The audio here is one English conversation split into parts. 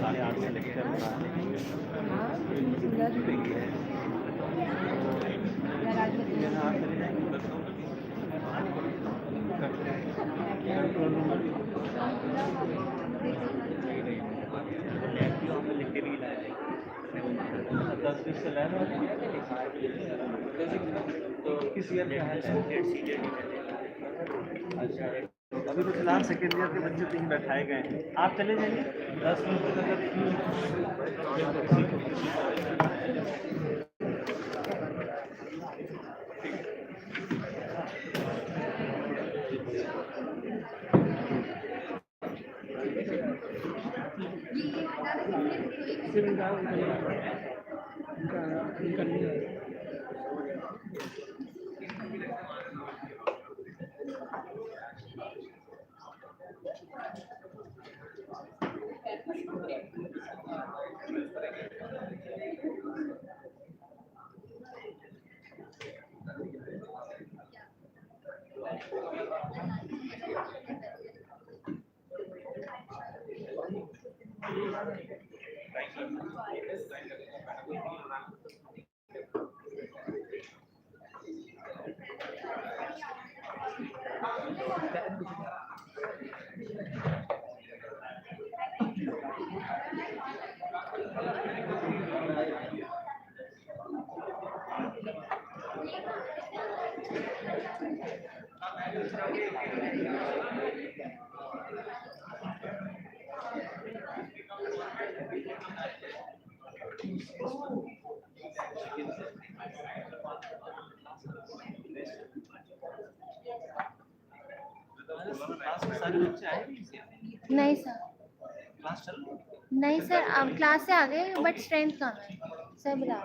साढ़े 8 से लेक्चर हो रहा है 10 से लैब तो किस ईयर का है? अच्छा, अभी तो फिलहाल सेकेंड ईयर के बच्चे 3 बैठाए गए हैं। आप चले जाइए 10 मिनट नहीं सर, नहीं सर, अब क्लास से आ गए बट स्ट्रेंथ कम है सर, बुलाओ।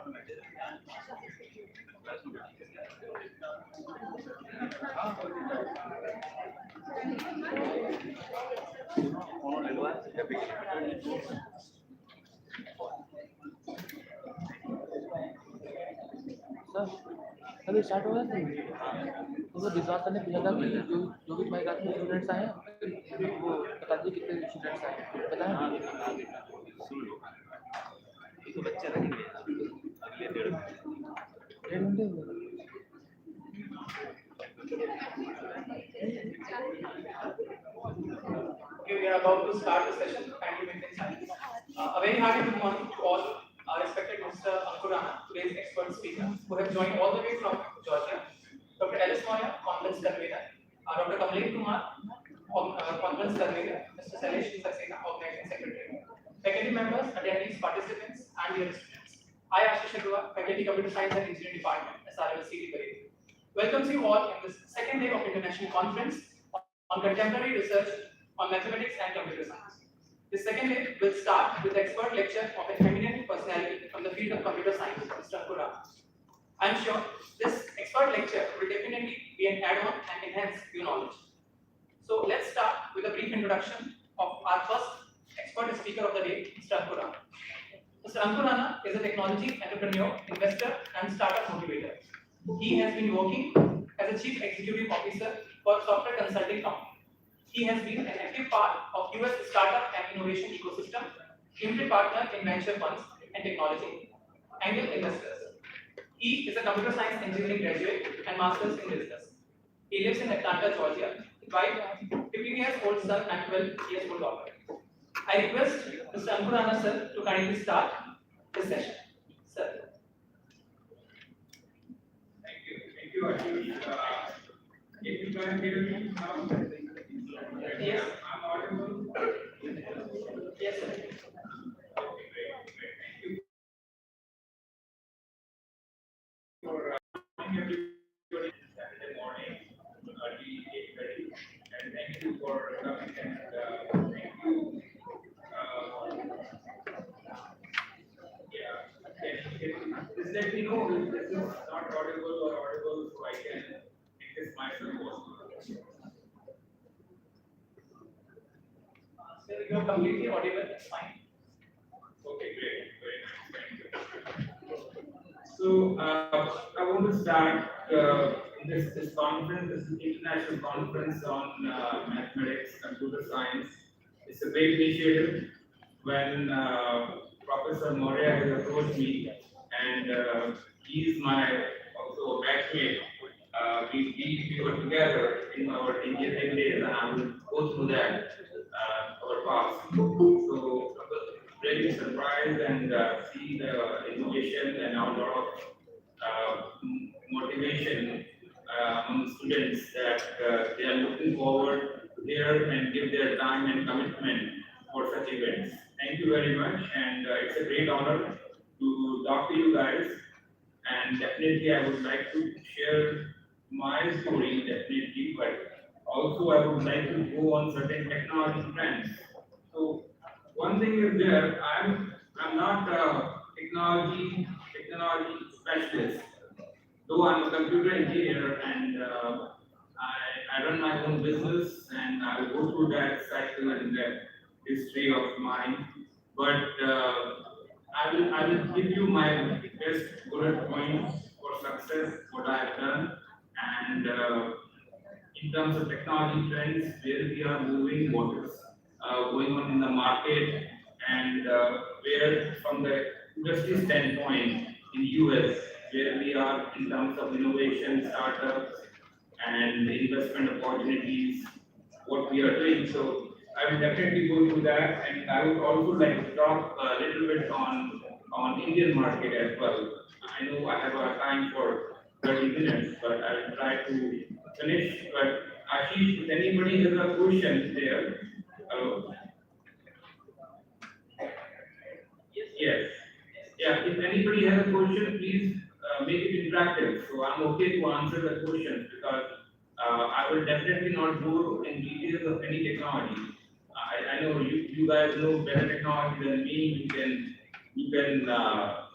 अभी स्टार्ट हो गया था तो विश्वास करने पूछा था कि जो भी तुम्हारी क्लास में स्टूडेंट्स आए हैं वो बता दीजिए कितने स्टूडेंट्स आए हैं, पता है? तो बच्चे रहेंगे अगले 1.5 घंटे हुए। Okay, we are about to start the session. Kindly maintain silence. A very hearty good morning to all our respected Mr. Ankur Rana, today's expert speaker, who have joined all the way from Georgia. Dr. Alice Moya, conference convener. Dr. Kamlesh Kumar, conference convener. Mr. Salesh Saxena, organizing secretary. Faculty members, attendees, participants, and dear students. I, Ashish Agarwal, Faculty Computer Science and Engineering Department, SRLCD Parade. Welcomes you all in this second day of international conference on contemporary research on mathematics and computer science. The second day will start with the expert lecture of an eminent personality from the field of computer science, Mr. Ankur Rana. I am sure this expert lecture will definitely be an add-on and enhance your knowledge. So let's start with a brief introduction of our first expert speaker of the day, Mr. Ankur Rana. Mr. Ankur Rana is a technology entrepreneur, investor, and startup motivator. He has been working as a chief executive officer for a software consulting company. He has been an active part of US startup and innovation ecosystem, limited partner in venture funds and technology, angel investors. He is a computer science engineering graduate and master's in business. He lives in Atlanta, Georgia, with 15 years old son and 12 years old daughter. I request Mr. Ankur Rana sir to kindly start this session. Sir. Thank you, Ashish. If you can hear me now. Yes. I'm audible. Yes, sir. Okay, great. Thank you for joining everybody this Saturday morning, early 8:30, and thank you for coming and thank you. Yeah, just let me know if this is not audible or audible, so I can make this myself possible. Sir, you are completely audible. It's fine. Okay, great. Very nice. Thank you. So, I want to start this conference, this international conference on mathematics, computer science, it's a great initiative. When Professor Moria has approached me, and he's my also batchmate. We were together in our engineering days, and I will go through that our past. So I was really surprised and see the innovation and a lot of motivation among students that they are looking forward to hear and give their time and commitment for such events. Thank you very much, and it's a great honor to talk to you guys. And definitely, I would like to share my story, definitely, but also I would like to go on certain technology trends. So one thing is there, I'm not a technology specialist, though I'm a computer engineer and I run my own business and I will go through that cycle and that history of mine. But I will give you my best bullet points for success, what I've done, and in terms of technology trends, where we are moving, what is going on in the market, and where from the industry standpoint in US, where we are in terms of innovation, startups, and investment opportunities, what we are doing. So I will definitely go through that, and I would also like to talk a little bit on Indian market as well. I know I have a time for 30 minutes, but I will try to finish. But Ashish, if anybody has a question there, uh, yes, yeah. If anybody has a question, please make it interactive. So I'm okay to answer the questions because I will definitely not go in details of any technology. I know you guys know better technology than me. You can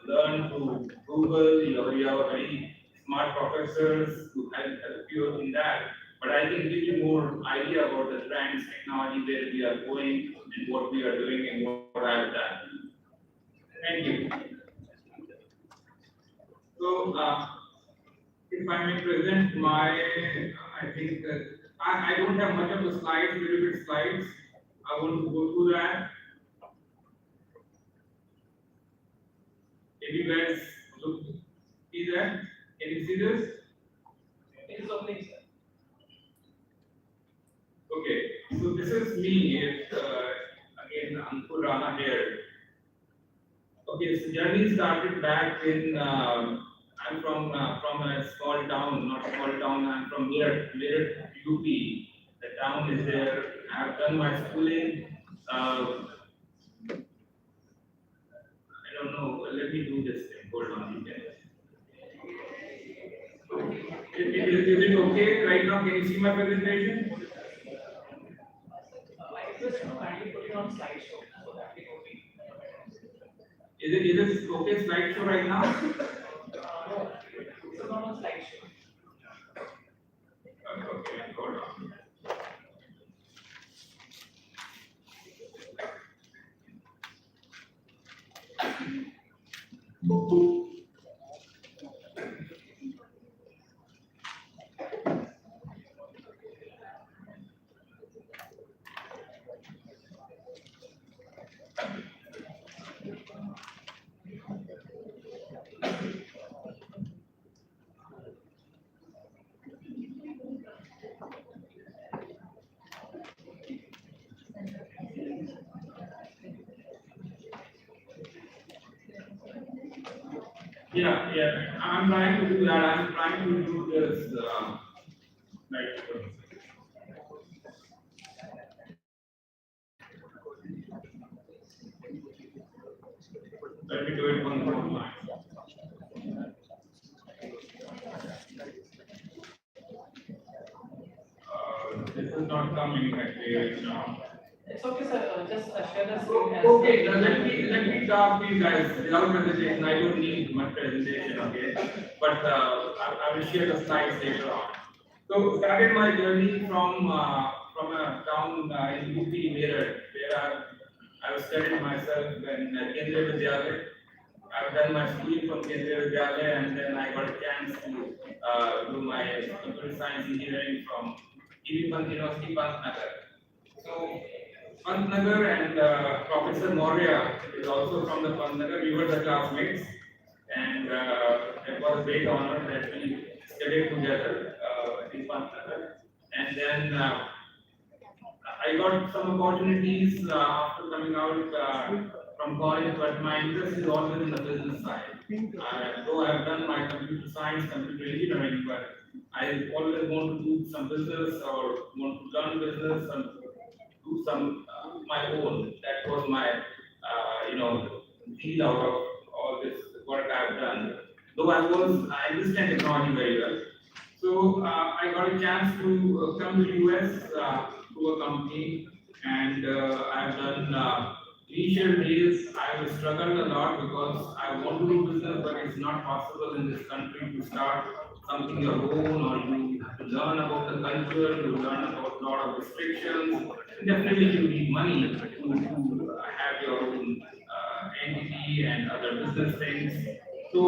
learn through Google. You have very smart professors who help you in that. But I can give you more idea about the trends, technology, where we are going, and what we are doing, and what I have done. Thank you. So, if I may present my, I think I don't have much of the slides, little bit slides. I want to go through that. If you guys look, see that? Can you see this? It is opening, sir. Okay, so this is me. It's again Ankur Rana here. Okay, so journey started back in. I'm from a small town, not small town. I'm from Meerut, UP. The town is there. I've done my schooling. I don't know. Let me do this thing. Hold on, you can. Is it okay right now? Can you see my presentation? I request you to kindly put it on slideshow so that it will be. Is it okay slideshow right now? No, it's not on slideshow. Okay, hold on. Yeah. I'm trying to do that. I'm trying to do this. Like, let me do it one more time. This is not coming actually now. It's okay, sir. Just share the screen as. Okay, now let me talk to you guys without presentation. I don't need much presentation, okay? But I will share the slides later on. So started my journey from a town in UP, Meerut, where I was studying myself in Kendriya Vidyalaya. I've done my schooling from Kendriya Vidyalaya, and then I got a chance to do my computer science engineering from EV Pant University, Pantnagar. So Pantnagar, and Professor Maurya is also from the Pantnagar. We were the classmates, and it was a great honor that we studied together in Pantnagar. And then I got some opportunities after coming out from college, but my interest is always in the business side. Though I've done my computer science, computer engineering, but I always want to do some business or want to learn business and do some my own. That was my deal out of all this work I've done. Though I understand technology very well. So I got a chance to come to US to a company, and I've done initial days. I was struggled a lot because I want to do business, but it's not possible in this country to start something your own, or you have to learn about the culture, you learn about a lot of restrictions. Definitely, you need money to have your own entity and other business things. So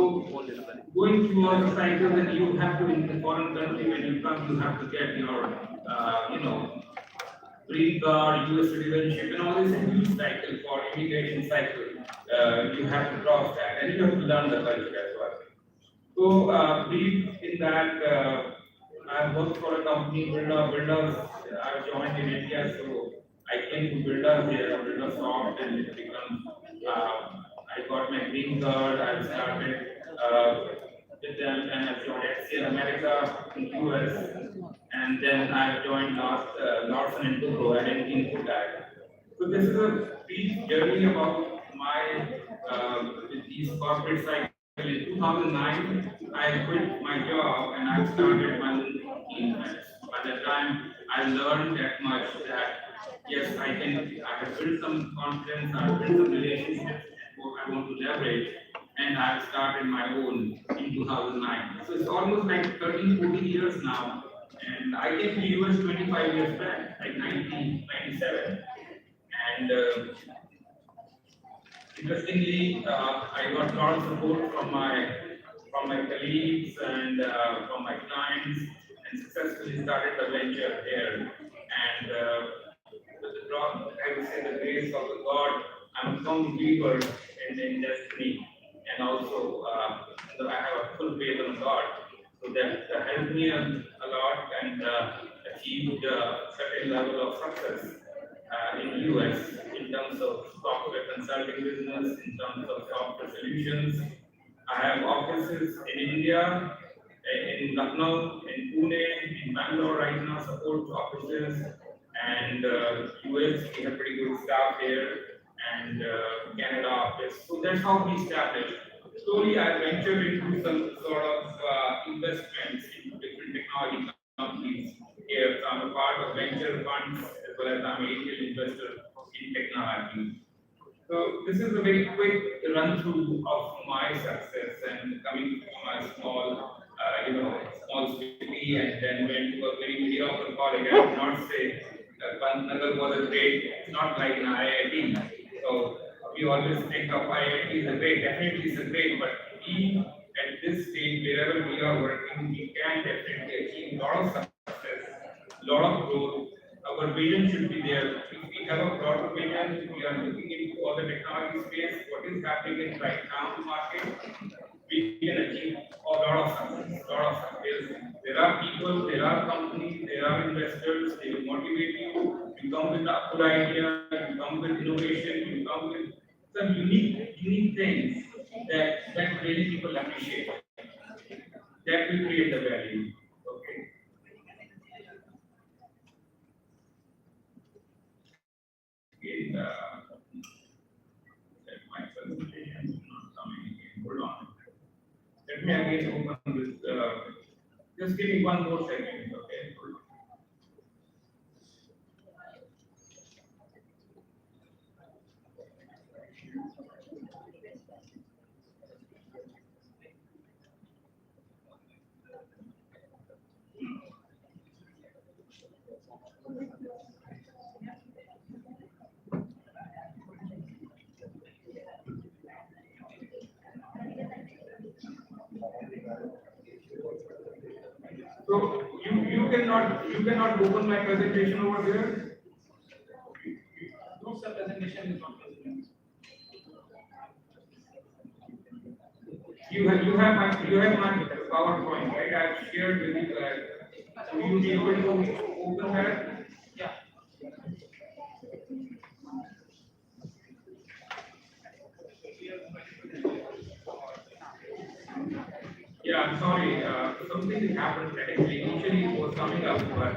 going through all the cycles, and you have to, in the foreign country, when you come, you have to get your green card, US citizenship, and all this huge cycle for immigration cycle. You have to cross that, and you have to learn the culture as well. So brief in that, I worked for a company, Builders. I joined in India, so I came to Builders here, Buildersoft, and it became. I got my green card. I started with them, and I joined HCL America in US, and then I joined Larsen and Toubro at Indian Food Tag. So this is a brief journey about my with these corporate cycles. In 2009, I quit my job and I started my own team. By that time, I learned that much that yes, I have built some confidence, I have built some relationships, what I want to leverage, and I have started my own in 2009. So it's almost like 13, 14 years now. And I came to US 25 years back, like 1997. And interestingly, I got a lot of support from my colleagues and from my clients, and successfully started the venture there. And with the I would say the grace of the God, I'm a firm believer in destiny, and also I have a full faith in God. So that helped me a lot, and achieved a certain level of success in US in terms of software consulting business, in terms of software solutions. I have offices in India, in Lucknow, in Pune, in Bangalore right now, support offices, and US, we have pretty good staff here, and Canada office. So that's how we established. Slowly, I ventured into some sort of investments into different technology companies here. So I'm a part of venture funds as well as I'm an angel investor in technology. So this is a very quick run through of my success, and coming from a small, small city, and then went to a very mediocre college. I would not say Pantnagar was a great. It's not like an IIT. So we always think of IIT as a great. Definitely, it's a great, but we at this stage, wherever we are working, we can definitely achieve a lot of success, a lot of growth. Our vision should be there. If we have a proper vision, we are looking into all the technology space, what is happening in right now in the market, we can achieve a lot of success, There are people, there are companies, there are investors, they will motivate you. You come with a good idea, you come with innovation, you come with some unique things that really people appreciate. That will create the value. Okay. In my presentation is not coming again. Hold on. Let me again open this. Just give me one more second, okay? Hold on. So you cannot open my presentation over there. poster presentation is not visible. You have my PowerPoint, right? I've shared with you guys. Will you be able to open that? Yeah. Yeah, I'm sorry. Something happened technically. Initially it was coming up, but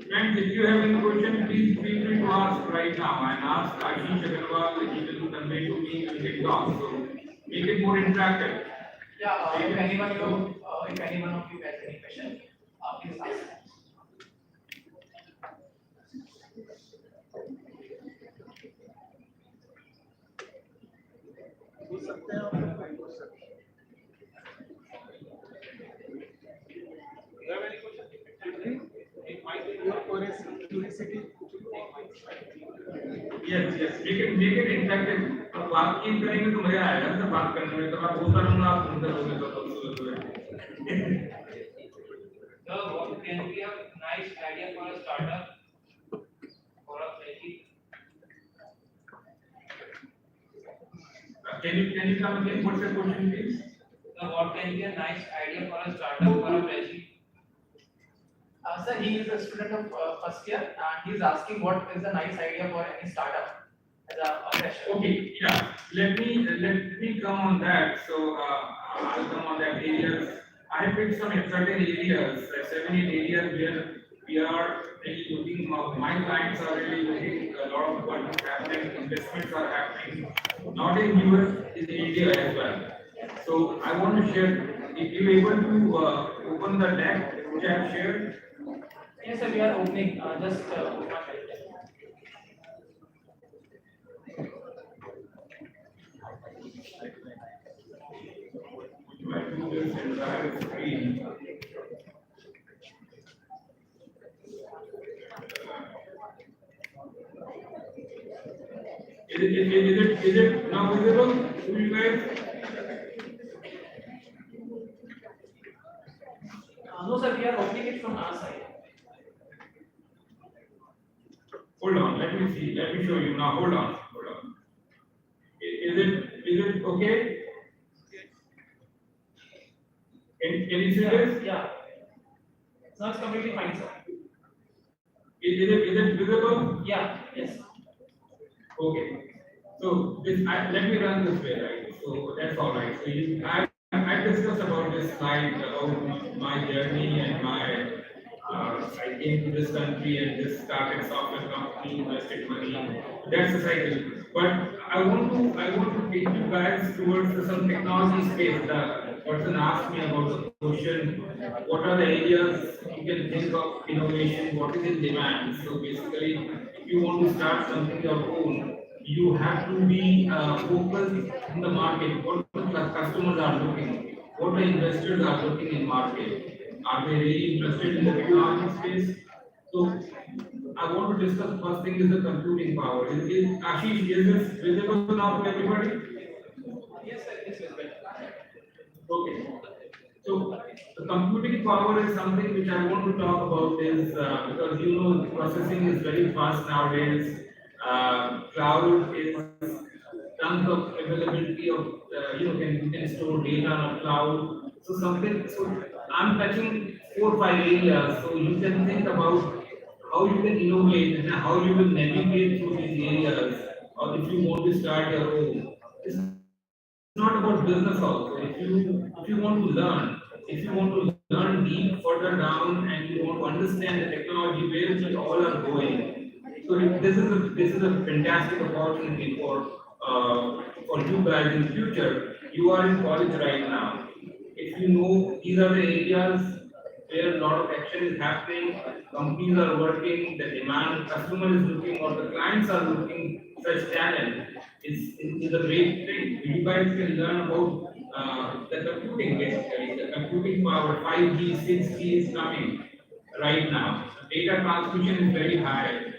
friends, if you have any question, please feel free to ask right now and ask Ashish Agarwal. He will convey to me when we talk. So make it more interactive. Yeah, if anyone of you has any question, please ask. पूछ सकते हैं आप लोग पूछ सकते हैं your curiosity Yes. Make it interactive. अब बात की करेंगे तो मजा आएगा ना बात करने में। तो आप बोलता रहूँगा आप सुनते रहोगे तो So what can be a nice idea for a startup or a pledgee? Can you come again? What's your question, please? So what can be a nice idea for a startup or a pledgee? Sir, he is a student of first year and he is asking what is a nice idea for any startup as a fresher. Okay, yeah. Let me come on that. So I'll come on that areas. I have picked some certain areas, like 7-8 areas where we are really looking. My clients are really looking. A lot of what is happening, investments are happening, not in US, in India as well. So I want to share. If you able to open the deck which I have shared. Yes, sir, we are opening just one minute. I do this entire screen. Is it now visible to you guys? No, sir, we are opening it from our side. Hold on, let me see. Let me show you now. Hold on. Is it okay? Can you see this? Yeah. So it's completely fine, sir. Is it visible? Yeah, yes. Okay. So let me run this way, right? So that's all right. So I discussed about this slide about my journey and my I came to this country and just started software company, invested money. That's the cycle. But I want to take you guys towards some technology space. The person asked me about the question, what are the areas you can think of innovation, what is in demand. So basically, if you want to start something your own, you have to be focused in the market, what the customers are looking, what the investors are looking in market. Are they really interested in the technology space? So I want to discuss first thing is the computing power. Ashish, is this visible now to everybody? Yes, sir, it is visible. Okay. So the computing power is something which I want to talk about is because you know processing is very fast nowadays. Cloud is tons of availability of you can store data on cloud. So I'm touching 4 or 5 areas. So you can think about how you can innovate and how you will navigate through these areas, or if you want to start your own. It's not about business also. If you want to learn deep further down and you want to understand the technology where we all are going. So this is a fantastic opportunity for you guys in future. You are in college right now. If you know these are the areas where a lot of action is happening, companies are working, the demand, customer is looking, or the clients are looking, such talent is a great thing. You guys can learn about the computing basically, the computing power, 5G, 6G is coming right now. Data transmission is very high.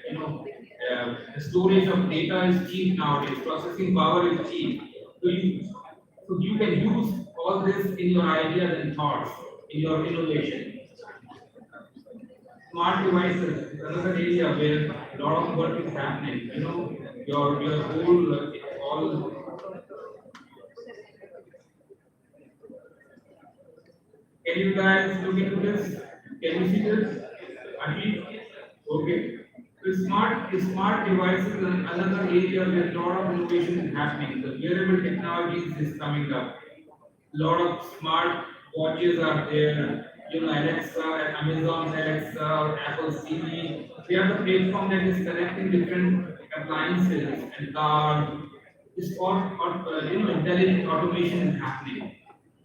The storage of data is cheap nowadays. Processing power is cheap. So So you can use all this in your ideas and thoughts, in your innovation. Smart devices is another area where a lot of work is happening. You know, your whole all. Can you guys look into this? Can you see this? Ajit? Okay. So smart devices is another area where a lot of innovation is happening. The wearable technologies is coming up. A lot of smart watches are there. You know, Alexa, Amazon Alexa, or Apple Siri. They are the platform that is connecting different appliances and cars. It's all, you know, intelligent automation is happening.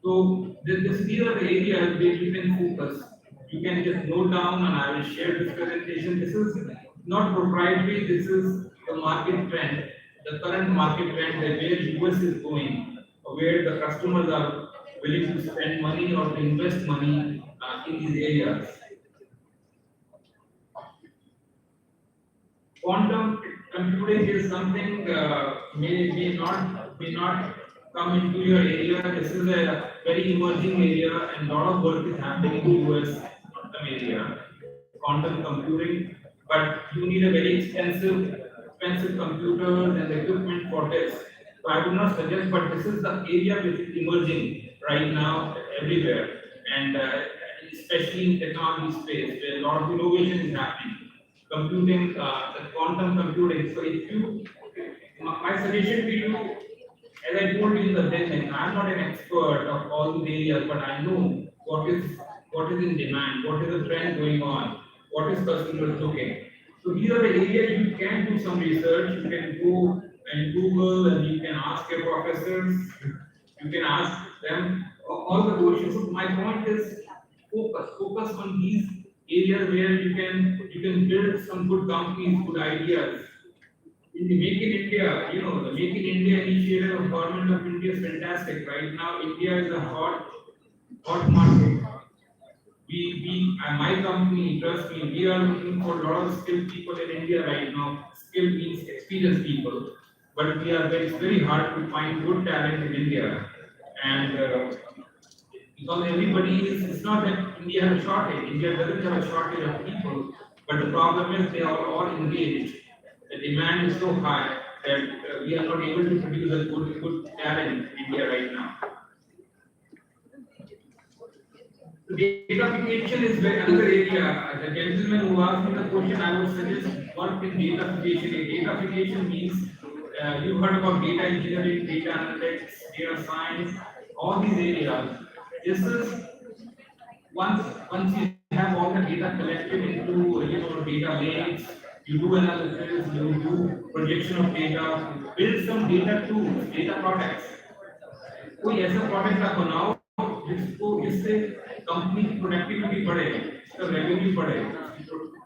So these are the areas where you can focus. You can just note down, and I will share this presentation. This is not proprietary. This is the market trend, the current market trend, that where US is going, where the customers are willing to spend money or to invest money in these areas. Quantum computing is something may not come into your area. This is a very emerging area, and a lot of work is happening in the US quantum area, quantum computing. But you need a very expensive computers and equipment for this. So I would not suggest, but this is the area which is emerging right now everywhere, and especially in technology space, where a lot of innovation is happening. Computing, the quantum computing. So if you, my suggestion to you, as I told you in the beginning, I'm not an expert of all these areas, but I know what is in demand, what is the trend going on, what is customers looking. So these are the areas you can do some research. You can go and Google, and you can ask your professors. You can ask them all the questions. So my point is focus on these areas where you can build some good companies, good ideas. In the Make in India, you know, the Make in India initiative of Government of India is fantastic. Right now, India is a hot market. My company, trust me, we are looking for a lot of skilled people in India right now. Skill means experienced people, but it's very hard to find good talent in India. And because everybody is, it's not that India has a shortage. India doesn't have a shortage of people, but the problem is they are all engaged. The demand is so high that we are not able to produce a good talent in India right now. So datafication is another area. The gentleman who asked me the question, I would suggest work in datafication. Datafication means you heard about data engineering, data analytics, data science, all these areas. This is once you have all the data collected into data lakes, you do analysis, you do projection of data, build some data tools, data products. कोई ऐसा product आप बनाओ जिससे company की productivity बढ़े, इसका revenue बढ़े,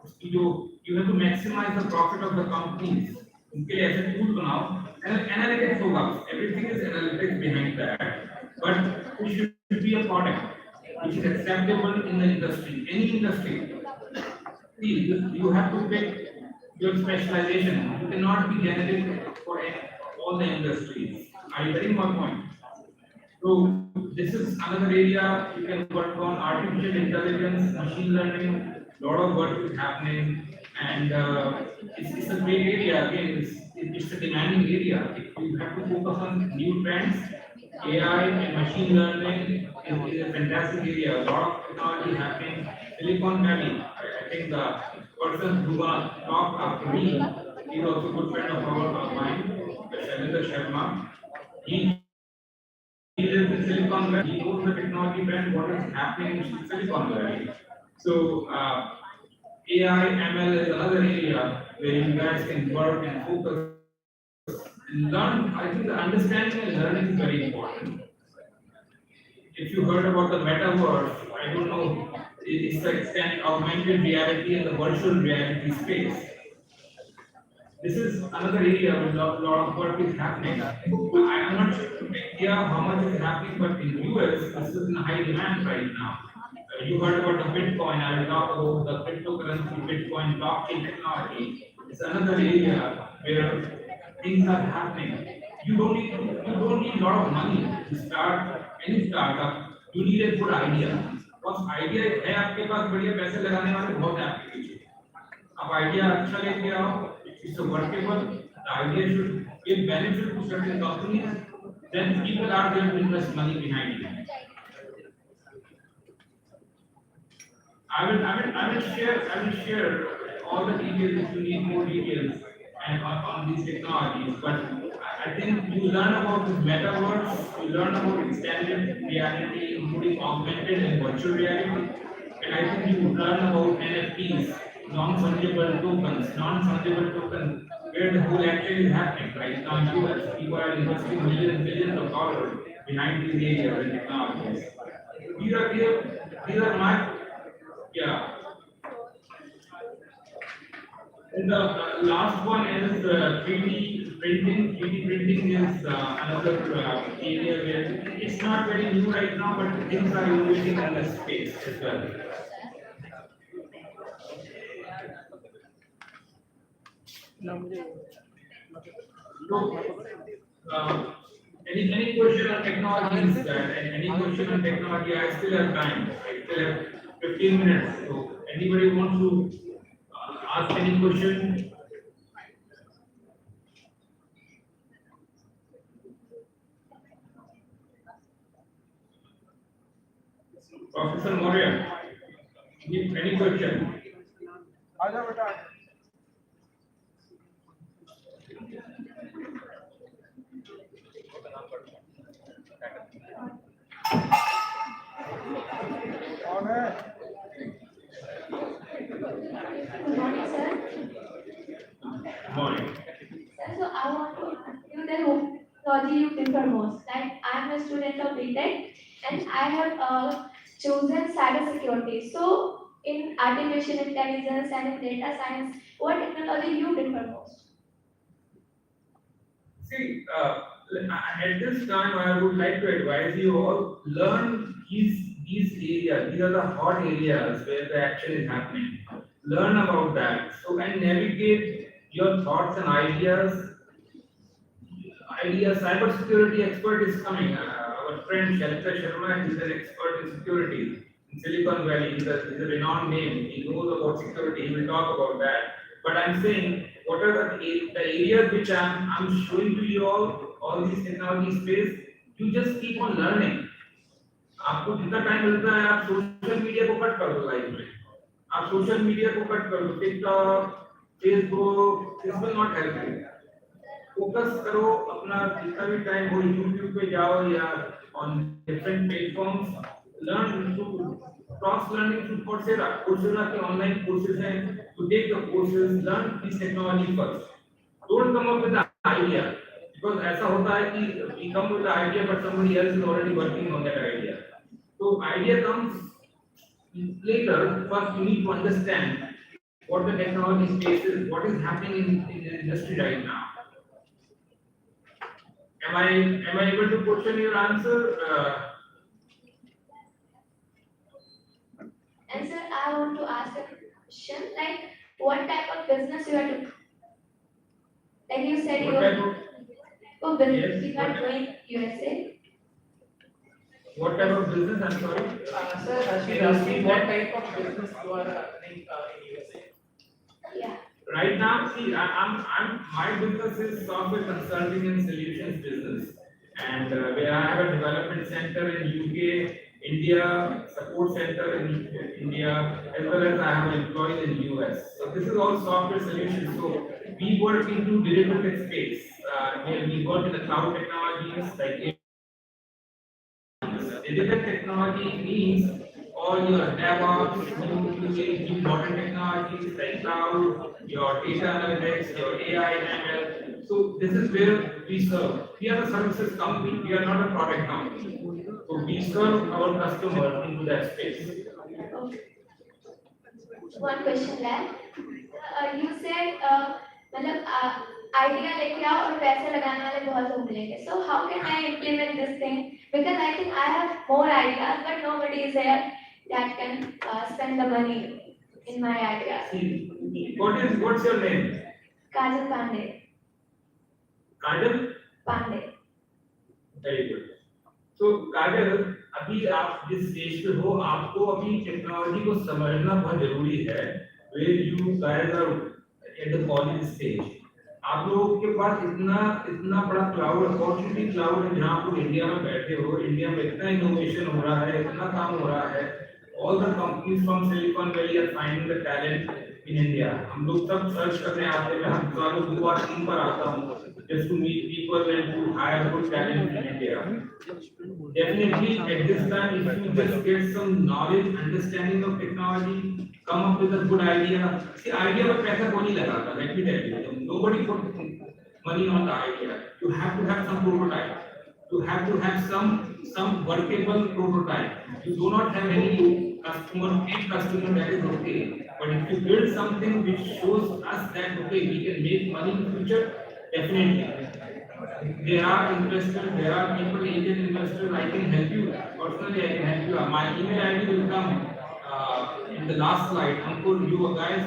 इसकी जो you have to maximize the profit of the companies. उनके लिए ऐसे टूल बनाओ. Analytics होगा, everything is analytics behind that, but it should be a product which is acceptable in the industry, any industry. See, you have to pick your specialization. You cannot be generic for all the industries. Are you getting my point? So this is another area you can work on. Artificial intelligence, machine learning, a lot of work is happening, and it's a great area. Again, it's a demanding area. You have to focus on new trends. AI and machine learning is a fantastic area. A lot of technology happening. Silicon Valley. I think the person who gonna talk after me is also a good friend of mine, Shailendra Sharma. He lives in Silicon Valley. He knows the technology trend, what is happening in Silicon Valley. So AI, ML is another area where you guys can work and focus and learn. I think the understanding and learning is very important. If you heard about the metaverse, I don't know, it's the extent augmented reality and the virtual reality space. This is another area where a lot of work is happening. I'm not sure in India how much is happening, but in US, this is in high demand right now. You heard about the Bitcoin. I will talk about the cryptocurrency, Bitcoin, blockchain technology. It's another area where things are happening. You don't need a lot of money to start any startup. You need a good idea. बस idea है आपके पास, बढ़िया पैसे लगाने वाले बहुत हैं आपके पीछे. अब idea अच्छा लेके आओ, it's workable. The idea should give benefit to certain companies. Then people are going to invest money behind it. I will share all the details if you need more details and on these technologies. But I think you learn about the metaverse, you learn about extended reality, including augmented and virtual reality, and I think you learn about NFTs, non-fungible tokens, where the whole action is happening right now. People are investing millions and billions of dollars behind these areas and technologies. These are my yeah. And the last one is 3D printing. 3D printing is another area where it's not very new right now, but things are innovating in this space as well. So, any question on technologies? Any question on technology? I still have time. I still have 15 minutes. So, anybody wants to ask any question? Professor Moria, any question? Good morning, sir. Morning. Sir, so I want to ask you that what technology you prefer most. Like I'm a student of BTech and I have chosen cybersecurity. So in artificial intelligence and in data science, what technology you prefer most? See, at this time, I would like to advise you all learn these areas. These are the hot areas where the action is happening. Learn about that. So and navigate your thoughts and ideas. Cybersecurity expert is coming. Our friend Shalita Sharma is an expert in security in Silicon Valley. He's a renowned name. He knows about security. He will talk about that. But I'm saying, what are the areas which I'm showing to you all these technology space? You just keep on learning. आपको जितना time मिलता है आप social media को cut कर दो life में. आप सोशल मीडिया को कट कर दो. TikTok, Facebook, this will not help you. Focus करो अपना जितना भी टाइम हो यूट्यूब पे जाओ या on different platforms. Learn to cross learning through Coursera के ऑनलाइन कोर्सेज हैं. To take the courses, learn this technology first. Don't come up with the idea, because ऐसा होता है कि we come with the idea but somebody else is already working on that idea. So idea comes later. First you need to understand what the technology space is, what is happening in the industry right now. Am I able to question your answer? And sir, I want to ask a question, like what type of business you are doing? Like you said, What type of business Yes, you are what- doing USA. What type of business? I'm sorry. Sir, she asked me what type of business you are running in USA. Yeah. Right now, see, my business is software consulting and solutions business, and where I have a development center in UK, India, support center in India, as well as I have employees in US. So this is all software solutions. So we work into derivative space, where we work in the cloud technologies like digital technology means all your DevOps, new modern technologies like cloud, your data analytics, your AI and ML. So this is where we serve. We are a services company. We are not a product company. So we serve our customers into that space. Okay. One question left. You said मतलब idea लेके आओ और पैसे लगाने वाले बहुत लोग मिलेंगे. So how can I implement this thing? Because I think I have more ideas, but nobody is there that can spend the money in my ideas. See, what's your name? Kajal Pandey. Kajal? Pandey. Very good. तो काजल, अभी आप जिस stage पे हो, आपको अभी technology को समझना बहुत जरूरी है। Where you guys are at the college stage, आप लोगों के पास इतना बड़ा क्लाउड अपॉर्चुनिटी क्लाउड है, जहाँ आप लोग इंडिया में बैठे हो। इंडिया में इतना इनोवेशन हो रहा है, इतना काम हो रहा है। All the companies from Silicon Valley are finding the talent in India. हम लोग सब सर्च करने आते हैं, हम सालों 2 बार 3 बार आता हूँ just to meet people and to hire good talent in India. Definitely at this time, if you just get some knowledge, understanding of technology, come up with a good idea. See, idea पर पैसा कोई नहीं लगाता, let me tell you. Nobody put money on the idea. You have to have some prototype. You have to have some workable prototype. You do not have any customer, paid customer, that is okay. But if you build something which shows us that okay, we can make money in the future, definitely. There are investors, there are people, Indian investors. I can help you personally. I can help you. My email ID will come in the last slide. Ankur, you guys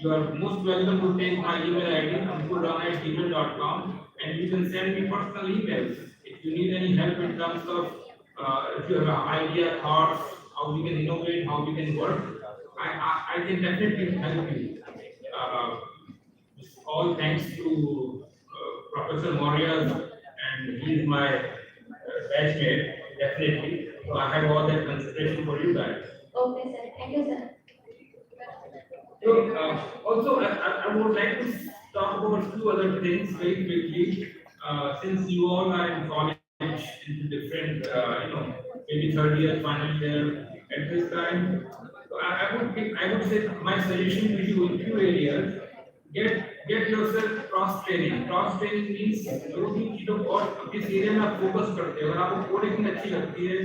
you are most welcome to take my email ID, ankur@gmail.com, and you can send me personal emails if you need any help in terms of if you have an idea, thoughts, how we can innovate, how we can work. I can definitely help you. All thanks to Professor Maurya, and he is my batchmate, definitely. So I have all that consideration for you guys. Okay, sir. Thank you, sir. So also I would like to talk about 2 other things very quickly. Since you all are in college into different, maybe 3rd year, final year at this time, so I would say my suggestion to you in 2 areas. Get yourself cross training. Cross training means जो भी चीजों को और किस area में आप focus करते हो। अगर आपको कोडिंग अच्छी लगती है,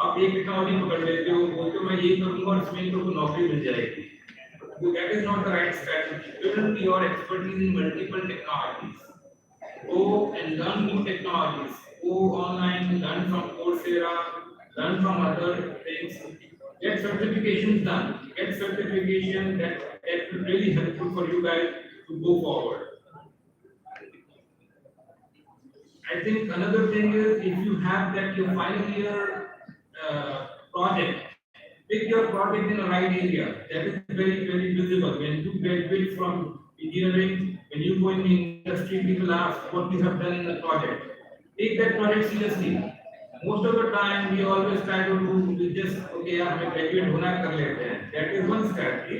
आप एक टेक्नोलॉजी पकड़ लेते हो, बोलते हो मैं ये करूँगा और इसमें तो नौकरी मिल जाएगी। So that is not the right strategy. Build your expertise in multiple technologies. Go and learn new technologies. Go online, learn from Coursera, learn from other things. Get certifications done. Get certification that will really helpful for you guys to go forward. I think another thing is if you have that your final year project, pick your project in the right area. That is very, very visible. When you graduate from engineering, when you go in the industry, people ask what you have done in the project. Take that project seriously. Most of the time, we always try to do just okay, यार मैं graduate होना कर लेते हैं. That is one strategy.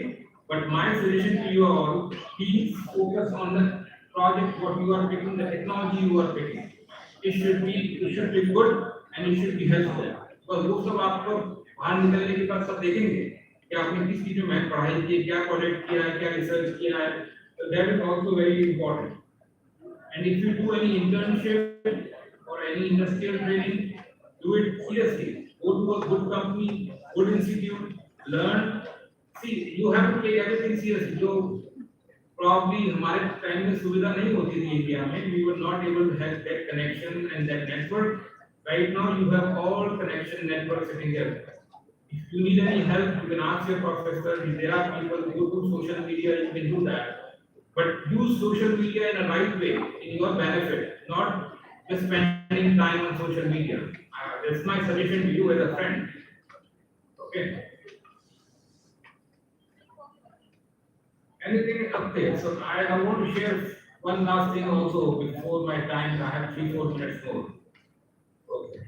But my suggestion to you all, please focus on the project, what you are picking, the technology you are picking. It should be good and it should be helpful. Because वो सब आपको बाहर निकलने के बाद सब देखेंगे कि आपने किस चीज में पढ़ाई की, क्या प्रोजेक्ट किया है, क्या रिसर्च किया है. So that is also very important. And if you do any internship or any industrial training, do it seriously. Go to a good company, good institute, learn. See, you have to take everything seriously. जो probably हमारे time में सुविधा नहीं होती थी India में, we were not able to have that connection and that network. Right now, you have all connection network sitting there. If you need any help, you can ask your professor. If there are people who go to social media, you can do that. But use social media in a right way, in your benefit, not just spending time on social media. That's my suggestion to you as a friend. Okay. Anything up there? So I want to share one last thing also before my time. I have 3-4 minutes more. Okay.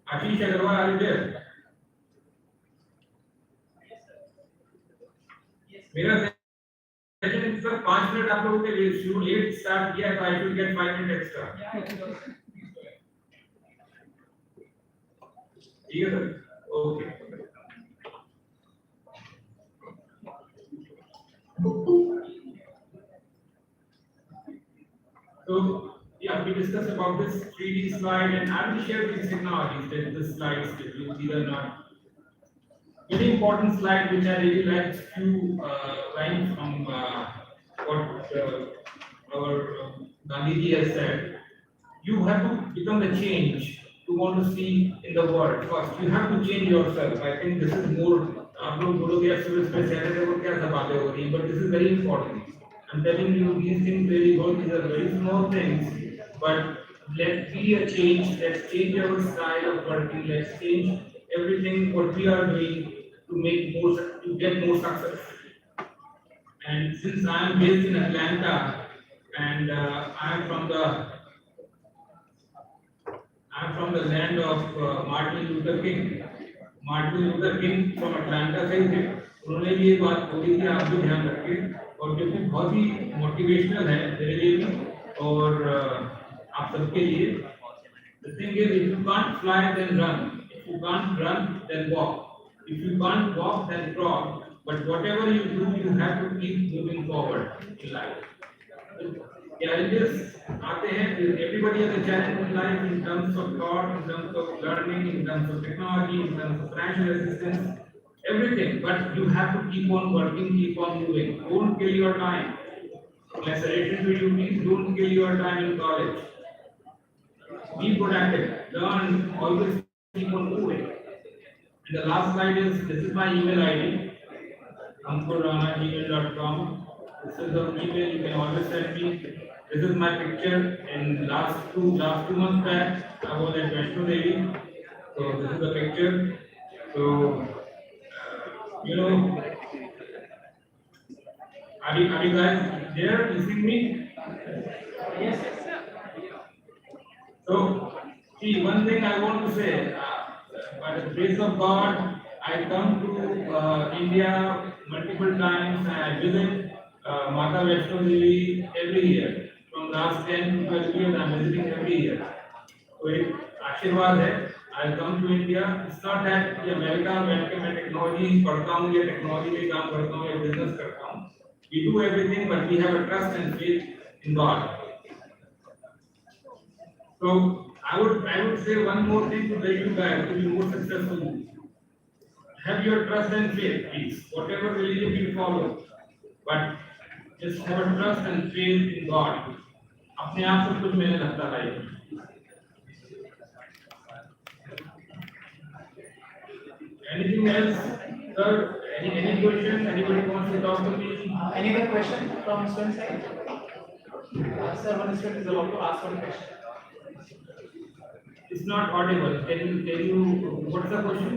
Ashish Agarwal, are you there? मेरा session sir 5 minute आप लोगों के लिए शुरू let start किया तो I should get 5 minute extra. ठीक है sir? Okay. So yeah, we discussed about this 3D slide, and I will share these technologies that the slides that you see or not. Very important slide which I really liked few lines from what our Gandhiji has said. You have to become the change you want to see in the world. First, you have to change yourself. I think this is more. आप लोग बोलोगे यार सुबह सुबह channel पे वो क्या सब बातें हो रही हैं, but this is very important. I'm telling you these things very good. These are very small things, but let's be a change, let's change our style of working, let's change everything what we are doing to make more, to get more success. And since I am based in Atlanta, and I am from the land of Martin Luther King. Martin Luther King from Atlanta से ही थे. उन्होंने भी ये बात बोली थी, आप भी ध्यान रखिए, और जो कि बहुत ही मोटिवेशनल है मेरे लिए भी और आप सबके लिए. The thing is, if you can't fly, then run. If you can't run, then walk. If you can't walk, then crawl. But whatever you do, you have to keep moving forward in life. Challenges आते हैं. Everybody has a challenge in life in terms of thought, in terms of learning, in terms of technology, in terms of financial assistance, everything. But you have to keep on working, keep on moving. Don't kill your time. My suggestion to you, please don't kill your time in college. Be productive. Learn. Always keep on moving. And the last slide is, this is my email ID, ankurrana@gmail.com. This is the email you can always send me. This is my picture in last two months back. I was at Vaishno Devi. So this is the picture. So you know, are you guys there listening me? Yes. So see, one thing I want to say, by the grace of God, I come to India multiple times and I visit Mata Vaishno Devi every year. From last 10 to 12 years, I am visiting every year. So एक आशीर्वाद है. I come to India. It's not that कि America में बैठ के मैं technology पढ़ता हूँ या टेक्नोलॉजी में काम करता हूँ या बिजनेस करता हूँ. We do everything, but we have a trust and faith in God. So I would say one more thing to tell you guys to be more successful. Have your trust and faith, please. Whatever religion you follow, but just have a trust and faith in God. अपने आप सब कुछ मिलने लगता है. Anything else, sir? Any question? Anybody wants to talk to me? Any other question from student side? Sir, one student is allowed to ask one question. It's not audible. Can you? What's the question?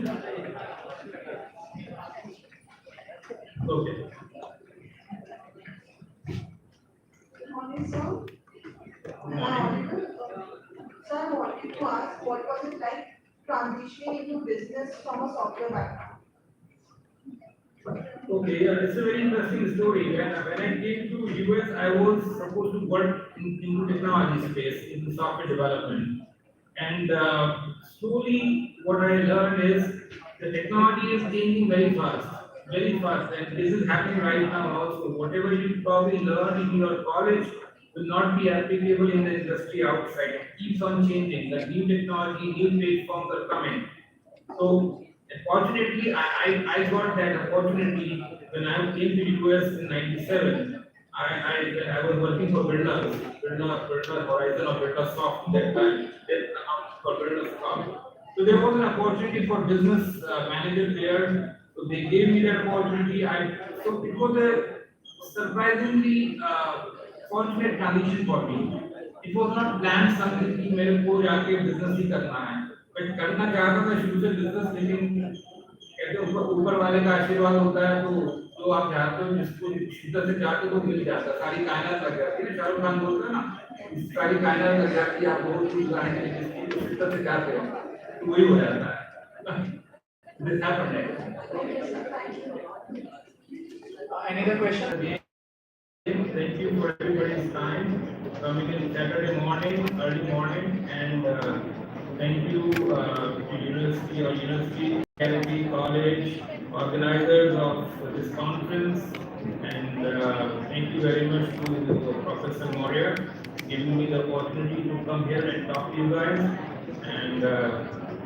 Okay. Good morning, sir. Good morning. Sir, I wanted to ask, what was it like transitioning into business from a software background? Okay, yeah, it's a very interesting story. When I came to US, I was supposed to work into technology space, in software development. And slowly, what I learned is the technology is changing very fast, and this is happening right now also. Whatever you probably learn in your college will not be applicable in the industry outside. It keeps on changing. The new technology, new platforms are coming. So, fortunately, I got that opportunity when I came to US in '97. I was working for Birla Horizon or Birla Soft at that time. For Birla Soft. So there was an opportunity for business manager there. So they gave me that opportunity. So it was a surprisingly fortunate transition for me. It was not planned something कि मेरे को जाके business ही करना है. But करना चाहता था शुरू से business, लेकिन कहते ऊपर वाले का आशीर्वाद होता है तो जो आप चाहते हो जिसको शिद्दत से चाहते हो तो मिल जाता है. सारी कायनात लग जाती है. शाहरुख खान बोलता है ना, सारी कायनात लग जाती है. आप बहुत कुछ गाने जिसको शिद्दत से चाहते हो तो वही हो जाता है. This happened. Any other question? Thank you for everybody's time coming in Saturday morning, early morning, and thank you to University Academy College organizers of this conference, and thank you very much to Professor Moria giving me the opportunity to come here and talk to you guys. And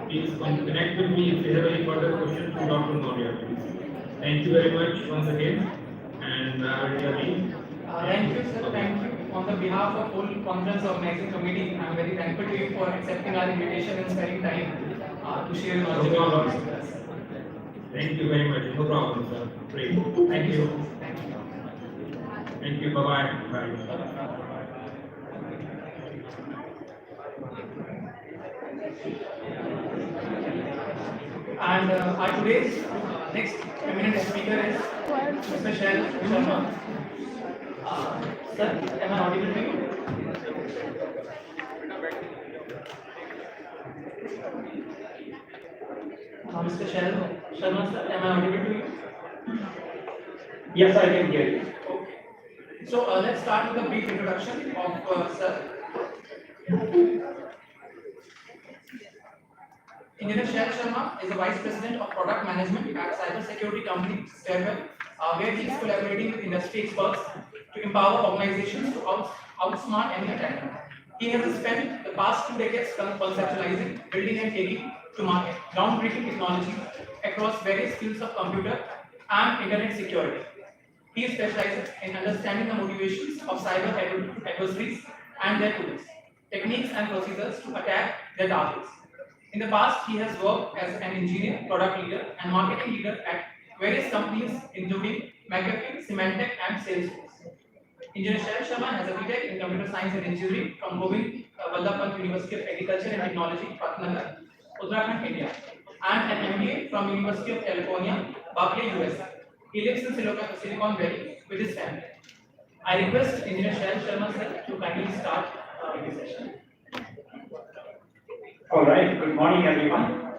please connect with me if you have any further questions to Dr. Moria, please. Thank you very much once again, and Thank you, sir. Thank you. On the behalf of whole conference organizing committee, I am very thankful to you for accepting our invitation and spending time to share knowledge about us. Thank you very much. No problem, sir. Great. Thank you. Thank you. Bye-bye. Bye. And our today's next eminent speaker is Mr. Shail Sharma. Sir, am I audible to you? Mr. Shail Sharma, sir, am I audible to you? Yes, I can hear you. Okay. So let's start with a brief introduction of sir. Engineer Shail Sharma is the Vice President of Product Management at cybersecurity company Stairwell, where he is collaborating with industry experts to empower organizations to outsmart any attacker. He has spent the past 2 decades conceptualizing, building and taking to market groundbreaking technology across various fields of computer and internet security. He specializes in understanding the motivations of cyber adversaries and their tools, techniques and procedures to attack their targets. In the past, he has worked as an engineer, product leader, and marketing leader at various companies, including McAfee, Symantec, and Salesforce. Engineer Shail Sharma has a BTech in Computer Science and Engineering from Govind Wallabh Pant University of Agriculture and Technology, Patnagar, Uttarakhand, India, and an MBA from University of California, Berkeley, USA. He lives in Silicon Valley with his family. I request Engineer Shail Sharma sir to kindly start the session. All right, good morning, everyone.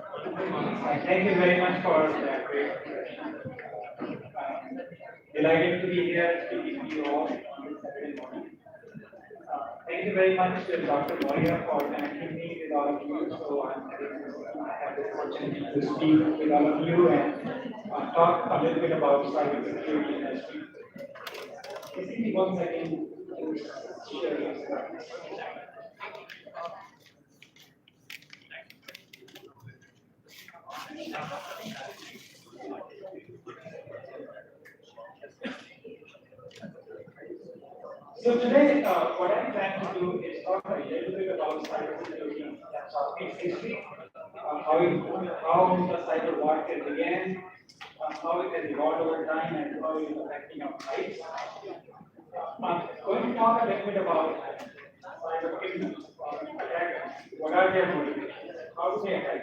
Thank you very much for that great introduction. Delighted to be here speaking to you all on this Saturday morning. Thank you very much to Dr. Moria for connecting me with all of you. So I have this opportunity to speak with all of you and talk a little bit about cybersecurity industry. Just give me 1 second to share your slides. So today, what I plan to do is talk a little bit about cybersecurity, its history, how the cyber warfare began, how it has evolved over time, and how it is affecting our lives. I'm going to talk a little bit about cyber criminals or attackers. What are their motivations? How do they attack?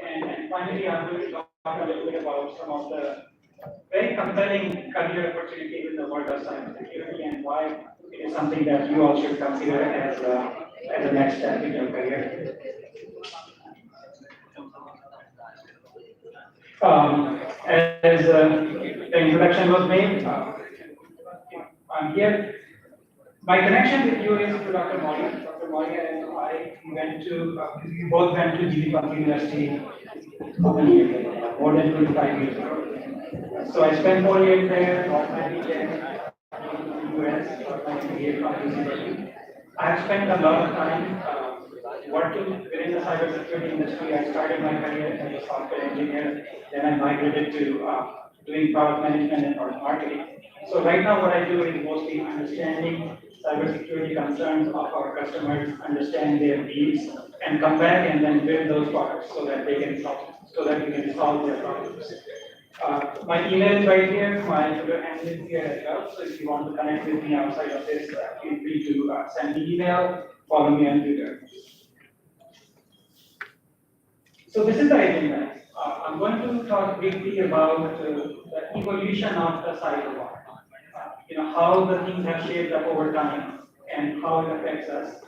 And finally, I'm going to talk a little bit about some of the very compelling career opportunities in the world of cybersecurity and why it is something that you all should consider as a next step in your career. As the introduction was made, I'm here. My connection with you is to Dr. Moria. Dr. Moria and I we both went to GV Pant University more than 25 years ago. So I spent 4 years there, got my BTech in the US, got my MBA from UC. I have spent a lot of time working within the cybersecurity industry. I started my career as a software engineer, then I migrated to doing product management and product marketing. So right now what I do is mostly understanding cybersecurity concerns of our customers, understand their needs, and come back and then build those products so that we can solve their problems. My email is right here, my Twitter handle is here as well. So if you want to connect with me outside of this, feel free to send me email, follow me on Twitter. So this is the agenda. I'm going to talk briefly about the evolution of the cyber war. How the things have shaped up over time and how it affects us.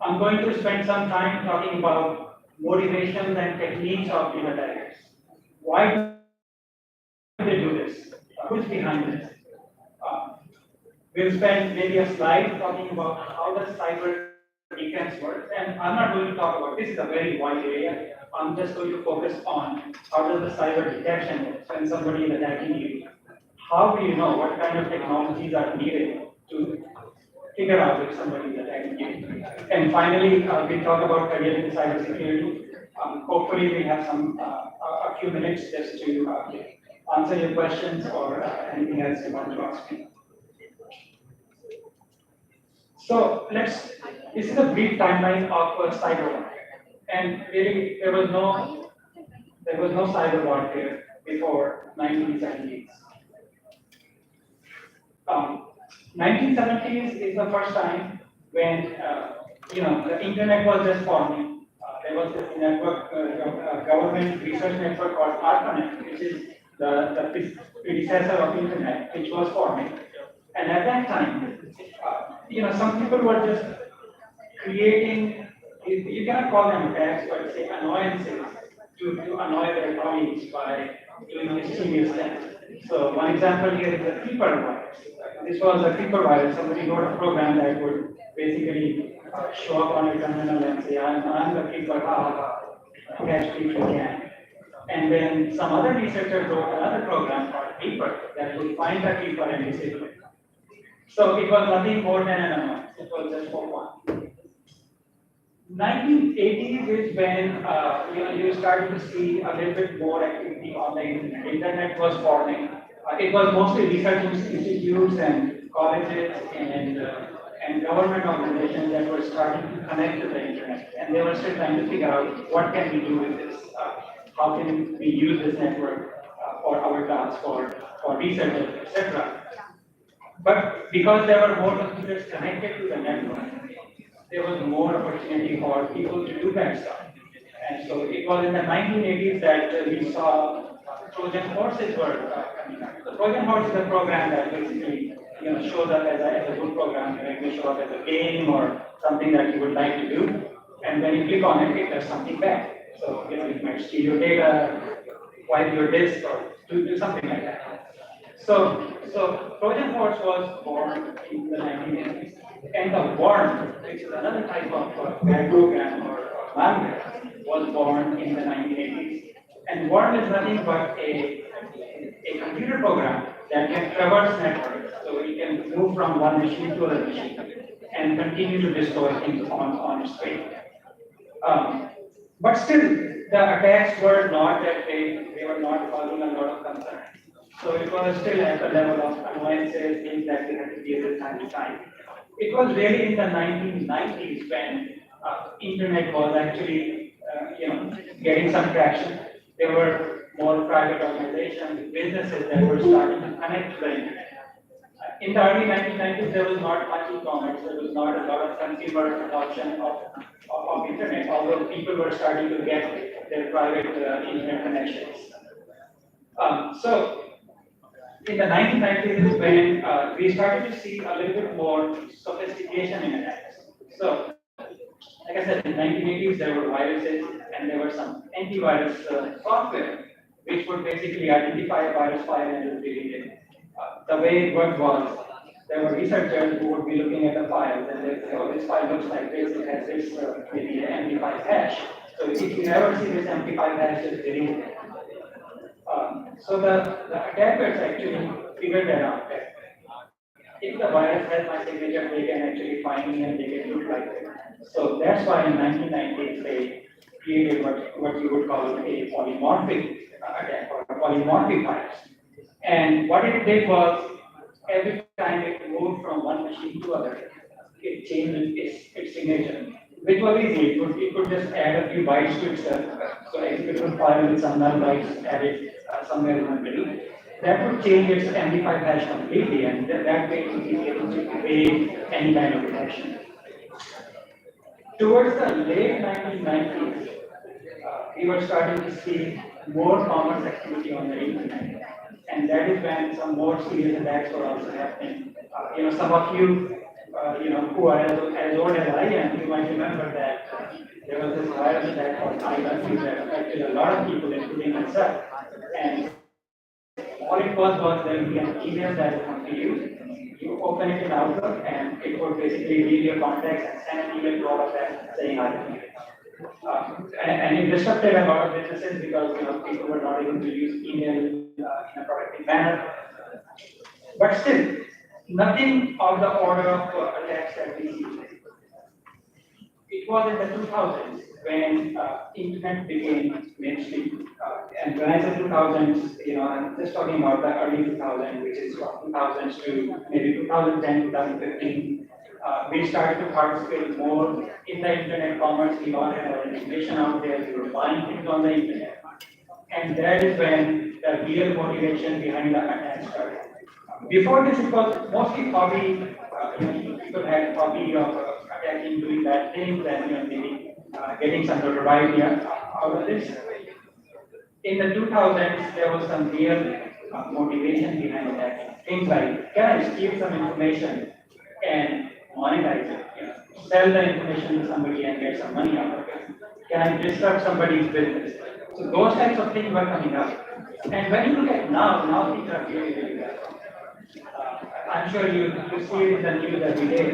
I'm going to spend some time talking about motivations and techniques of the attackers. Why do they do this? Who's behind this? We'll spend maybe a slide talking about how the cyber defense works, and I'm not going to talk about this. Is a very wide area. I'm just going to focus on how does the cyber detection work when somebody is attacking you. How do you know what kind of technologies are needed to figure out if somebody is attacking you? And finally, we talk about career in cybersecurity. Hopefully, we have a few minutes just to answer your questions or anything else you want to ask me. So this is a brief timeline of cyber warfare. And really, there was no cyber warfare before 1970s. 1970s is the first time when the internet was just forming. There was this network, government research network called ARPANET, which is the predecessor of internet, which was forming. And at that time, some people were just creating, you cannot call them attacks, but say annoyances to annoy their colleagues by doing mischievous things. So one example here is the Creeper virus. This was a Creeper virus. Somebody wrote a program that would basically show up on a terminal and say, I'm the Creeper, catch me if you can. And then some other researchers wrote another program called Creeper that would find the Creeper and disable it. So it was nothing more than an annoyance. It was just for fun. 1980s is when you started to see a little bit more activity on the internet. Internet was forming. It was mostly research institutes and colleges and government organizations that were starting to connect to the internet, and they were still trying to figure out what can we do with this. How can we use this network for our tasks, for research, etc. But because there were more computers connected to the network, there was more opportunity for people to do that stuff. And so it was in the 1980s that we saw Trojan horses were coming up. The Trojan horse is a program that basically shows up as a good program. It may show up as a game or something that you would like to do. And when you click on it, it does something back. So it might steal your data, wipe your disk, or do something like that. So Trojan horse was born in the 1980s. And the worm, which is another type of bad program or malware, was born in the 1980s. And worm is nothing but a computer program that can traverse networks. So it can move from one machine to another machine and continue to destroy things on its way. But still, the attacks were not that they were not causing a lot of concern. So it was still at the level of annoyances, things that we had to deal with time to time. It was really in the 1990s when internet was actually, getting some traction. There were more private organizations, businesses that were starting to connect to the internet. In the early 1990s, there was not much e-commerce. There was not a lot of consumer adoption of internet, although people were starting to get their private internet connections. So in the 1990s is when we started to see a little bit more sophistication in attacks. So, like I said, in the 1980s there were viruses and there were some antivirus software which would basically identify a virus file and delete it. The way it worked was there were researchers who would be looking at the files and they'd say, oh, this file looks like this, it has this maybe an MD5 hash. So if you never see this MD5 hash, just delete it. So the attackers actually figured that out. That if the virus has my signature, they can actually find me and they can look like it. So that's why in 1990s they created what you would call a polymorphic attack or a polymorphic virus. And what it did was every time it moved from one machine to other, it changed its signature. Which was easy. It could just add a few bytes to itself. So executable file with some null bytes added somewhere in the middle. That would change its MD5 hash completely, and that way it would be able to evade any kind of detection. Towards the late 1990s, we were starting to see more commerce activity on the internet, and that is when some more serious attacks were also happening. Some of you who are as old as I am, you might remember that there was this virus attack called iLucky that affected a lot of people, including myself. And all it was there would be an email that would come to you. You open it in Outlook, and it would basically read your contacts and send an email to all of them saying hi to you. And it disrupted a lot of businesses because people were not able to use email in a productive manner. But still, nothing of the order of attacks that we see today. It was in the 2000s when internet became mainstream. And when I say 2000s, I'm just talking about the early 2000s, which is from 2000s to maybe 2010, 2015. We started to participate more in the internet commerce. We all had our information out there. We were buying things on the internet. And that is when the real motivation behind the attack started. Before this, it was mostly hobby. People had hobby of attacking, doing bad things, and maybe getting some notoriety out of this. In the 2000s, there was some real motivation behind attacking. Things like, can I steal some information and monetize it? Sell the information to somebody and get some money out of it. Can I disrupt somebody's business? So those types of things were coming up. And when you look at now things are really, really bad. I'm sure you see it in the news every day.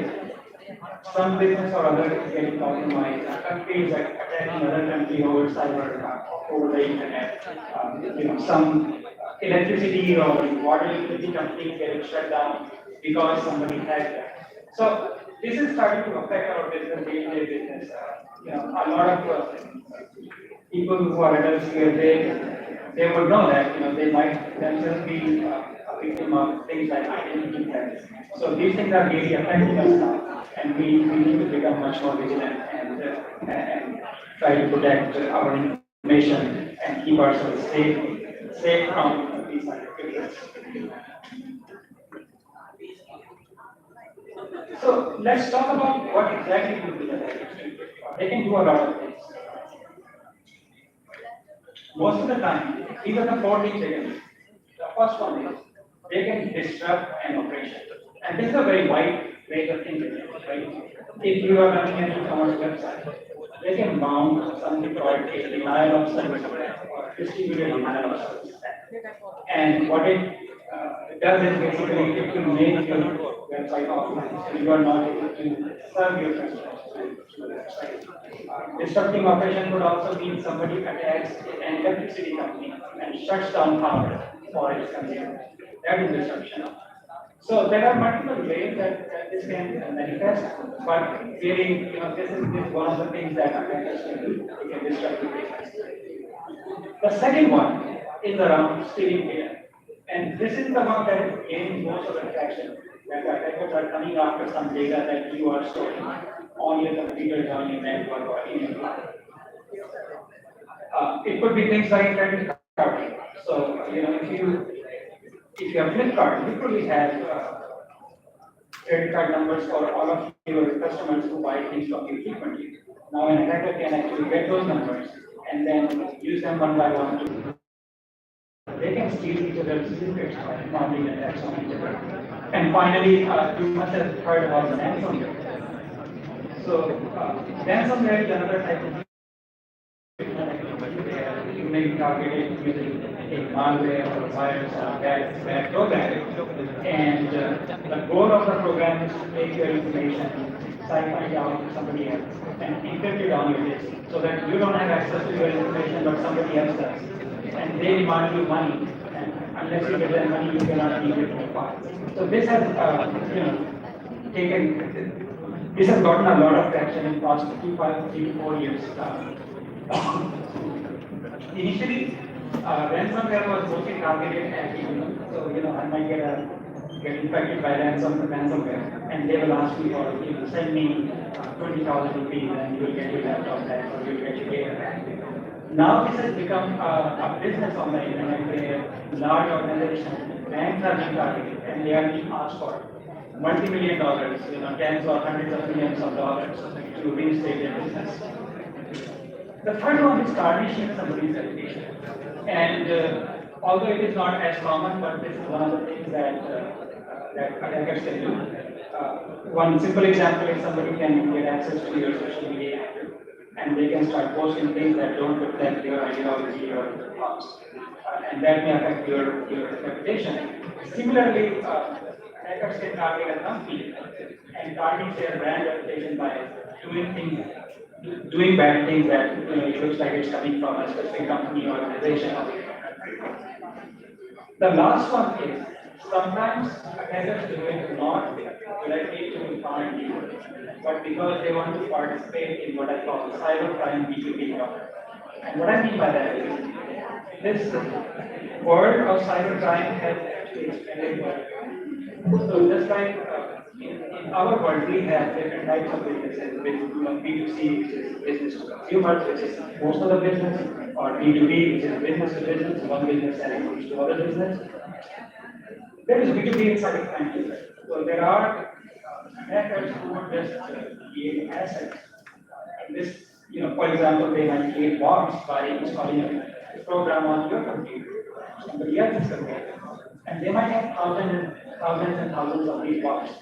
Some business or other is getting compromised. Countries are attacking other countries over cyber, over the internet. Some electricity or water utility companies getting shut down because somebody hacked them. So this is starting to affect our business, day-to-day business. A lot of people who are adults here, they would know that they might themselves be a victim of things like identity theft. So these things are really affecting us now, and we need to become much more vigilant and try to protect our information and keep ourselves safe from these kind of risks. So let's talk about what exactly do the hackers. They can do a lot of things. Most of the time, these are the 4 things they can do. The first one is they can disrupt an operation. And this is a very wide range of things, right? If you are running an e-commerce website, they can mount something called a denial of service or distributed denial of service. And what it does is basically it will make your website offline, so you are not able to serve your customers. Disrupting operation would also mean somebody attacks an electricity company and shuts down power for its consumers. That is disruption. So there are multiple ways that this can manifest, but really, this is one of the things that attackers can do. They can disrupt the business. The second one is around stealing data. And this is the one that is gaining most of the traction. That attackers are coming after some data that you are storing on your computers, on your network, or in your cloud. It could be things like credit card. So, if you have Flipkart, you probably have credit card numbers for all of your customers who buy things from you frequently. Now, an attacker can actually get those numbers and then use them one by one. They can steal each other's secrets by mounting attacks on each other. And finally, you must have heard about ransomware. So, ransomware is another type of you may be targeted using a malware or a virus or a bad program. And the goal of the program is to take your information, siphon it out to somebody else, and encrypt it on your disk so that you don't have access to your information, but somebody else does. And they demand you money, and unless you get that money, you cannot decrypt the file. So this has, this has gotten a lot of traction in the past 3 to 4 years. Initially, ransomware was mostly targeted at people. So, I might get infected by ransomware, and they will ask me for, send me 20,000 rupees, and you will get your laptop back, or you will get your data back. Now this has become a business on the internet where large organizations, banks are being targeted, and they are being asked for multi-million dollars, tens or hundreds of millions of dollars to reinstate their business. The third one is tarnishing somebody's reputation. And although it is not as common, but this is one of the things that attackers can do. One simple example is somebody can get access to your social media and they can start posting things that don't reflect your ideology or your thoughts. And that may affect your reputation. Similarly, attackers can target a company and tarnish their brand reputation by doing bad things that it looks like it's coming from a specific company or organization. The last one is sometimes attackers do it not directly to harm you, but because they want to participate in what I call cybercrime B2B problem. And what I mean by that is this word of cybercrime has actually expanded. So just like in our world, we have different types of businesses. B2C, which is business to consumer, which is most of the business, or B2B, which is business to business, one business selling goods to other business. There is B2B in cybercrime. So there are hackers who would just create assets. And this, for example, they might create bots by installing a program on your computer, somebody else's computer, and they might have thousands and thousands of these bots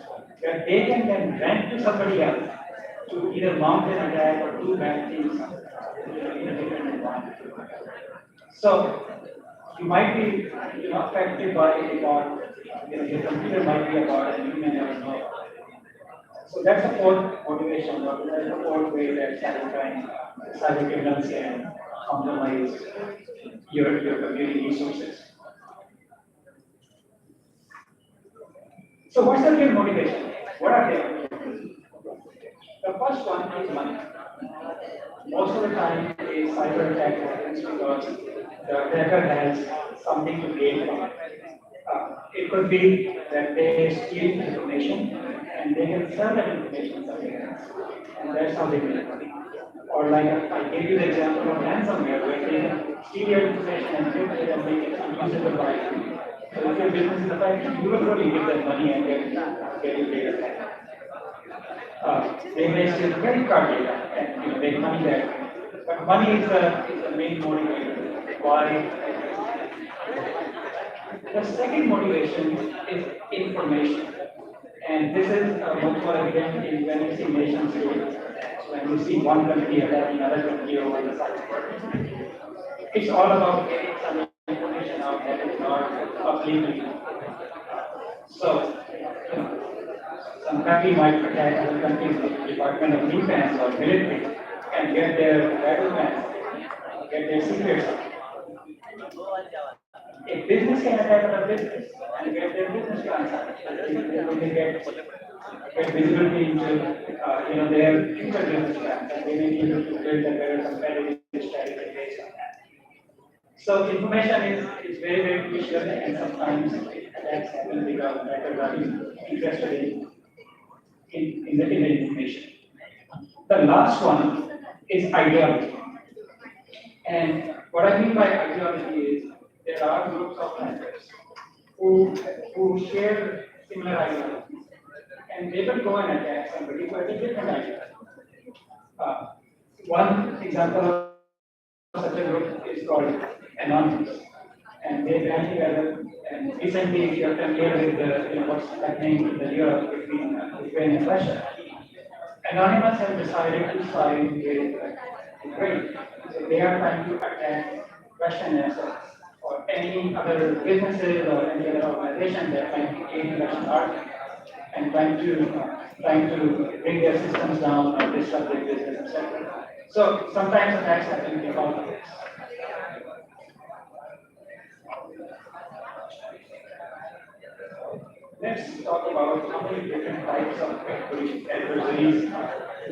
that they can then rent to somebody else to either mount an attack or do bad things in a different environment. So you might be affected by a bot. Your computer might be a bot and you may never know. So that's the fourth motivation, or that's the fourth way that cyber criminals can compromise your community resources. So what's the real motivation? What are they? The first one is money. Most of the time, a cyber attack happens because the attacker has something to gain from it. It could be that they steal information and they can sell that information somewhere else, and that's how they make money. Or like I gave you the example of ransomware, where they steal your information and encrypt it and make it unusable by you. So if your business is affected, you will really give them money and get your data back. They may steal credit card data and make money back. But money is the main motivator. Why? The second motivation is information. And this is much more evident in when you see nation states, when you see one country attacking another country over the cyber. It's all about getting some information out that is not publicly. So, some country might attack other countries' Department of Defense or military and get their battle plans, get their secrets out. A business can attack another business and get their business plans out. They get visibility into their future business plans, and they may be able to build a better competitive strategy based on that. So information is very, very crucial, and sometimes attacks happen because attackers are interested in the information. The last one is ideology. And what I mean by ideology is there are groups of hackers who share similar ideologies, and they will go and attack somebody who has a different idea. One example of such a group is called Anonymous, and they band together. And recently, if you are familiar with what's happening in the Europe between Ukraine and Russia, Anonymous has decided to side with Ukraine. So they are trying to attack Russian assets or any other businesses or any other organization that might be in Russian army, and trying to bring their systems down or disrupt their business, etc. So sometimes attacks happen because of this. Let's talk about how many different types of adversaries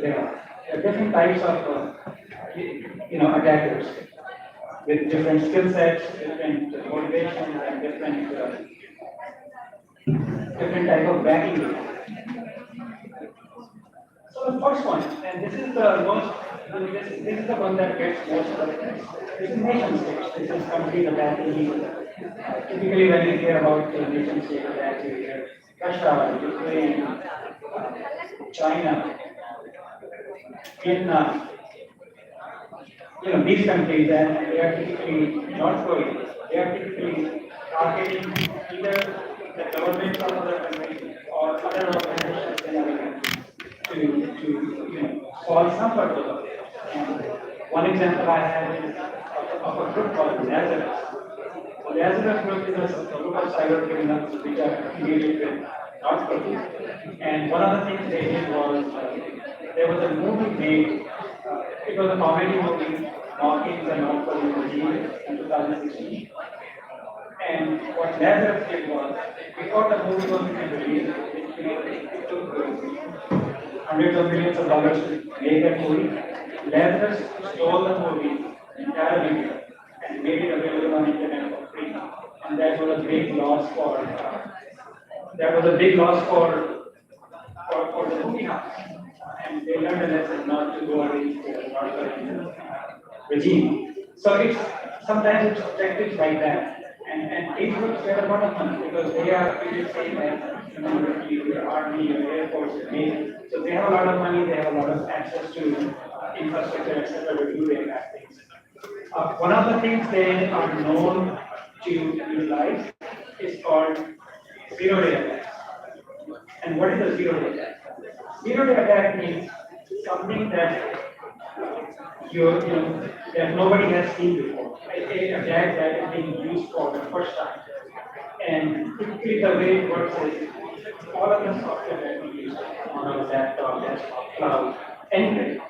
there are. There are different types of attackers with different skill sets, different motivations, and different type of backing. So the first one, and this is the most, this is the one that gets most of the press. This is nation states. This is countries attacking. Typically, when you hear about the nation state attacks, you hear Russia, Ukraine, China, Vietnam. These countries, and they are typically North Korea. They are typically targeting either the government of other countries or other organizations in other countries to solve some purpose of it. And one example I have is of a group called Lazarus. The Lazarus group is a group of cyber criminals which are affiliated with North Korea. And one of the things they did was there was a movie made. It was a comedy movie, mocking the North Korean regime in 2016. And what Lazarus did was, before the movie was released, it took hundreds of millions of dollars to make that movie. Lazarus stole the movie entirely and made it available on the internet for free. And that was a big loss for the movie house. And they learned a lesson not to go against the North Korean regime. So sometimes it's objectives like that. And these groups get a lot of money because they are really saying that military, your army, your air force, your navy. So they have a lot of money, they have a lot of access to infrastructure, etc. to do their bad things. One of the things they are known to utilize is called zero-day attacks. And what is a zero-day attack? Zero-day attack means something that that nobody has seen before. A attack that is being used for the first time. And typically the way it works is all of the software that we use on our laptop, desktop, cloud, anything,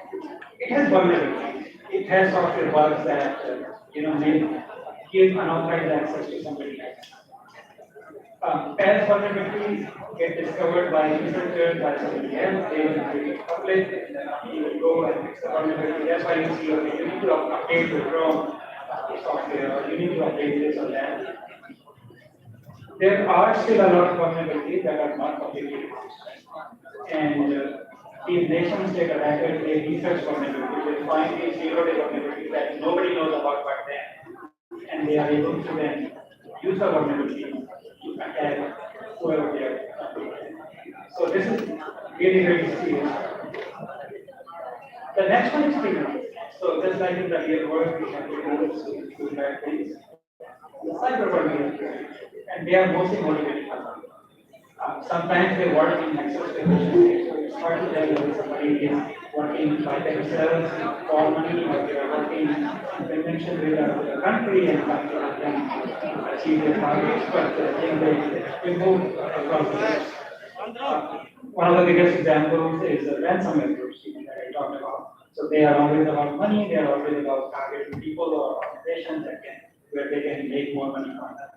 it has vulnerabilities. It has software bugs that may give unauthorized access to somebody else. As vulnerabilities get discovered by researchers, by somebody else, they will make it public, and then you will go and fix the vulnerability. That's why you see, okay, you need to update the Chrome software, or you need to update this or that. There are still a lot of vulnerabilities that are not completely released. And these nation-state attackers, they research vulnerabilities, they find these zero-day vulnerabilities that nobody knows about but them. And they are able to then use the vulnerability to attack whoever they are. So this is really, really serious. The next one is criminal. So just like in the real world, we have criminals who do bad things. The cyber world is criminal, and they are mostly motivated. Sometimes they work in access conditions. So it's hard to tell whether somebody is working by themselves for money, or they are working in connection with a country and trying to help them achieve their targets, but I think they move across the board. One of the biggest examples is ransomware groups that I talked about. So they are always about money, they are always about targeting people or organizations where they can make more money from them.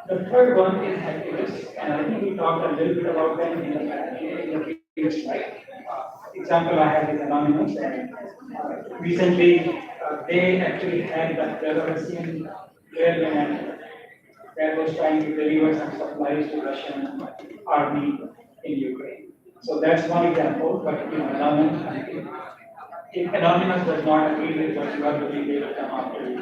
The third one is hacktivists, and I think we talked a little bit about them in the previous slide. Example I have is Anonymous, and recently they actually had the Belarusian airline that was trying to deliver some supplies to Russian army in Ukraine. So that's one example, but Anonymous does not agree with what you are doing, they will come after you.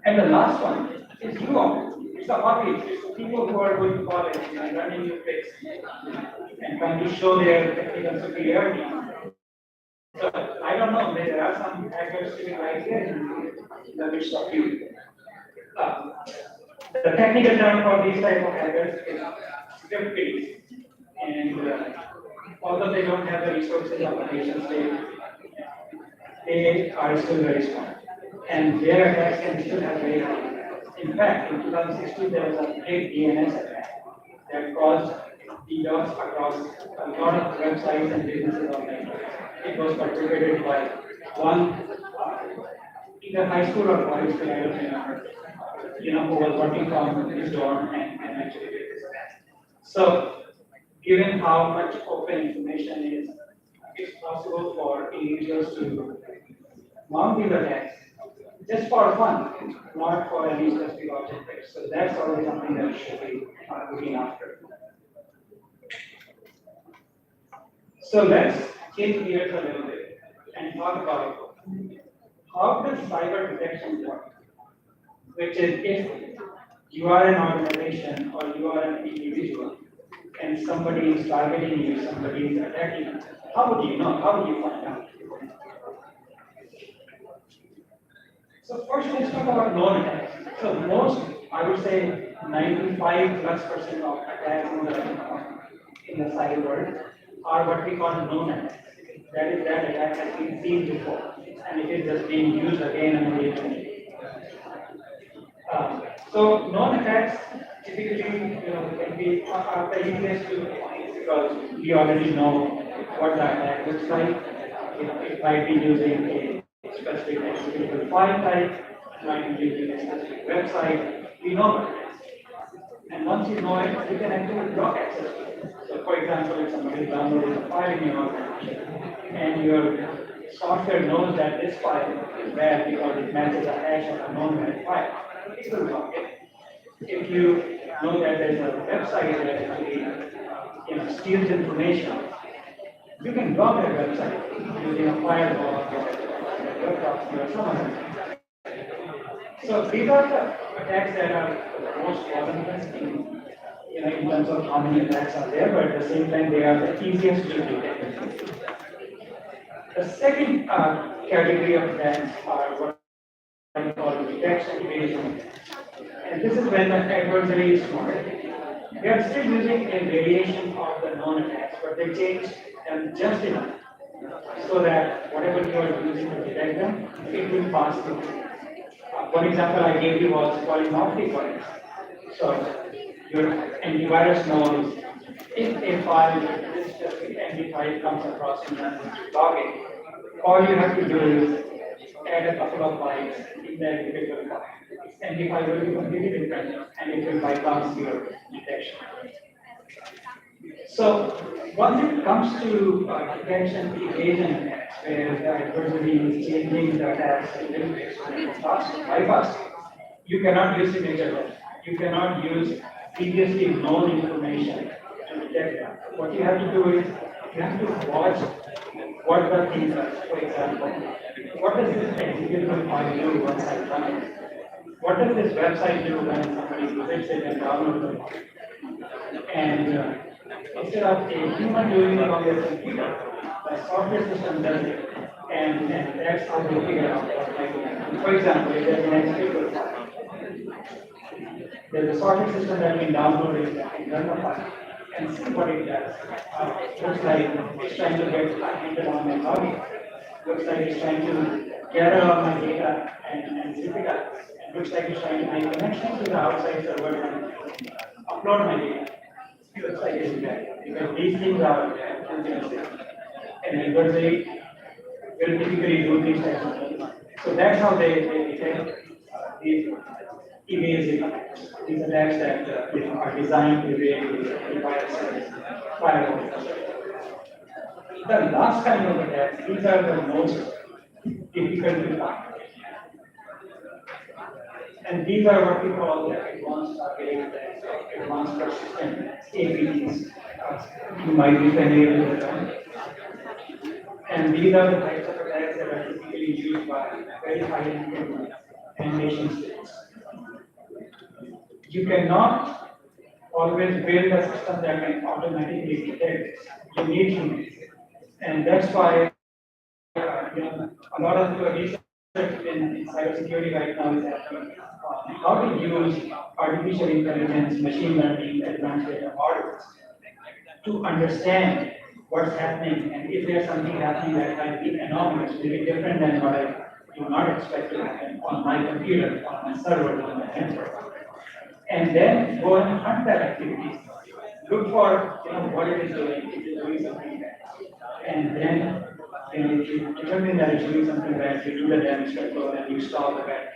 And the last one is you all. It's the hobbies. It's people who are going to college and learning new tricks and trying to show their technical superiority. So I don't know, there are some hackers sitting right here in the midst of you. The technical term for these type of hackers is script-based. And although they don't have the resources of a nation state, they are still very strong. And their attacks can still have very high. In fact, in 2016, there was a big DNS attack that caused DDoS across a lot of websites and businesses online. It was perpetrated by one either high school or college student, who was working from his dorm and actually did this attack. So, given how much open information is, it's possible for individuals to mount these attacks just for fun, not for any specific objective. So that's always something that we should be looking after. So let's change gears a little bit and talk about how does cyber detection work? Which is, if you are an organization or you are an individual and somebody is targeting you, somebody is attacking you, how would you know? How would you find out? So first let's talk about known attacks. So most, I would say 95+% of attacks in the cyber world are what we call known attacks. That is, that attack has been seen before and it is just being used again and again. So known attacks typically can be the easiest to find because we already know what the attack looks like. It might be using a specific executable file type, might be using a specific website, we know what it is. And once you know it, you can actually block access to it. So for example, if somebody downloads a file in your organization and your software knows that this file is bad because it matches a hash of a known bad file, it will block it. If you know that there's a website that actually steals information, you can block that website using a firewall or web proxy or something. So these are the attacks that are the most vulnerable in terms of how many attacks are there, but at the same time they are the easiest to detect. The second category of attacks are what I call detection evasion. And this is when the adversary is smart. They are still using a variation of the known attacks, but they change them just enough so that whatever you are using to detect them, it will pass through. One example I gave you was polymorphic ones. So your antivirus knows if a file with this specific MD5 comes across in the login, all you have to do is add a couple of bytes in the individual file. MD5 will be completely different and it will bypass your detection. So once it comes to detection evasion attacks, where the adversary is changing the attacks a little bit so that it starts to bypass, you cannot use signature. You cannot use previously known information to detect that. What you have to do is you have to watch what the things are. For example, what does this executable file do once I run it? What does this website do when somebody visits it and downloads it? And instead of a human doing it on their computer, the software system does it, and that's how they figure out what might be happening. For example, if there's an executable file, there's a software system that can download it and run the file and see what it does. Looks like it's trying to get handle on my login. Looks like it's trying to gather all my data and zip it up. And looks like it's trying to make connections to the outside server and upload my data. Looks like it's bad because these things are and adversary will typically do these types of things. So that's how they detect these evasive attacks. These attacks that are designed to evade the virus firewall. The last kind of attacks, these are the most difficult to find. And these are what we call the advanced targeting attacks or advanced persistent APTs. You might be familiar with them. And these are the types of attacks that are typically used by very high-end and nation states. You cannot always build a system that can automatically detect. You need humans. And that's why a lot of the research in cybersecurity right now is happening how to use artificial intelligence, machine learning, advanced data models to understand what's happening, and if there's something happening that might be anomalous, maybe different than what I do not expect to happen on my computer, on my server, on my network. And then go and hunt that activity. Look for what it is doing, if it's doing something bad. And then if you determine that it's doing something bad, you do the damage control and you stop the bad.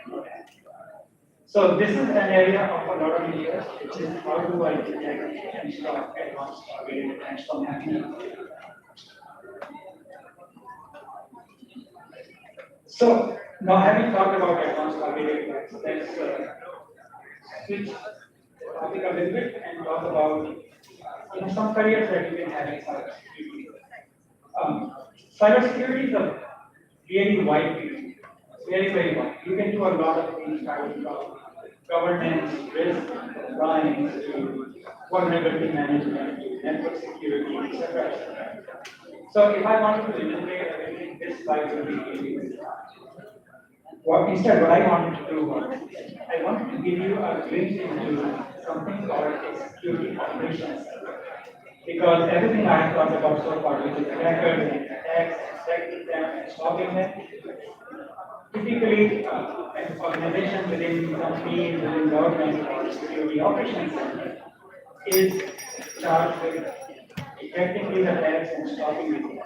So this is an area of a lot of interest, which is how do I detect and stop advanced targeted attacks from happening. So now having talked about advanced targeted attacks, let's switch the topic a little bit and talk about some careers that you can have in cybersecurity. Cybersecurity is a really wide field, very, very wide. You can do a lot of things starting from governance, risk, compliance, to vulnerability management, to network security, etc. etc. So if I wanted to illustrate everything, this slide will be really Instead, what I wanted to do was, I wanted to give you a glimpse into something called a security operations center. Because everything I have talked about so far, which is attackers and attacks, and detecting them and stopping them, typically an organization within the company, within government or security operations center is charged with detecting these attacks and stopping them.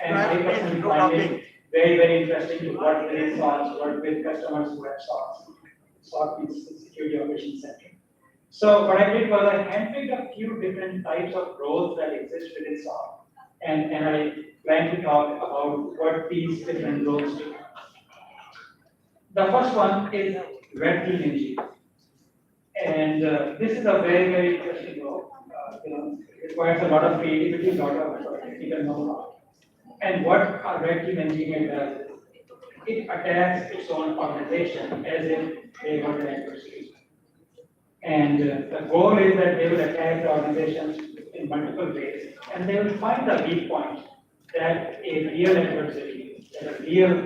And I personally find it very, very interesting to work with SOCs, work with customers who have SOCs. SOC means Security Operations Center. So what I did was I handpicked a few different types of roles that exist within SOC, and I plan to talk about what these different roles do. The first one is red team engineer, and this is a very, very interesting role. It requires a lot of creativity, a lot of technical know-how. And what a red team engineer does is it attacks its own organization as if they were the adversary. And the goal is that they will attack the organizations in multiple ways, and they will find the weak point that a real adversary, that a real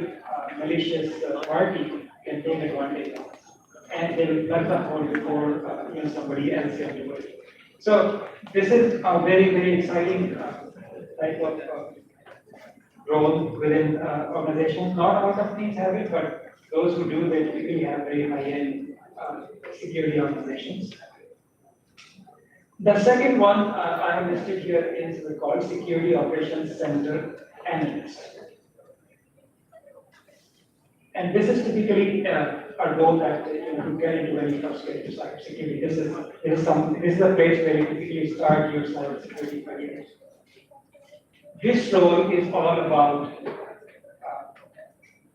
malicious party can take advantage of, and they will plug the hole before somebody else can do it. So this is a very, very exciting type of role within organizations. Not all companies have it, but those who do, they typically have very high-end security organizations. The second one I have listed here is called Security Operations Center Analyst. And this is typically a role that you get into when you first get into cybersecurity. This is a place where you typically start your cybersecurity career. This role is all about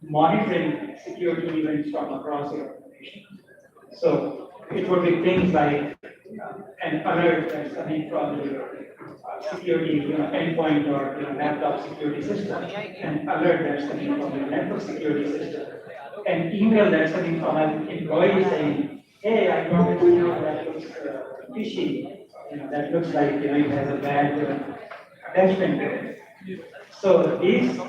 monitoring security events from across your organization. So it would be things like an alert that's coming from your security endpoint or laptop security system, an alert that's coming from your network security system, an email that's coming from an employee saying, hey, I got this email that looks fishy, that looks like it has a bad attachment to it. So these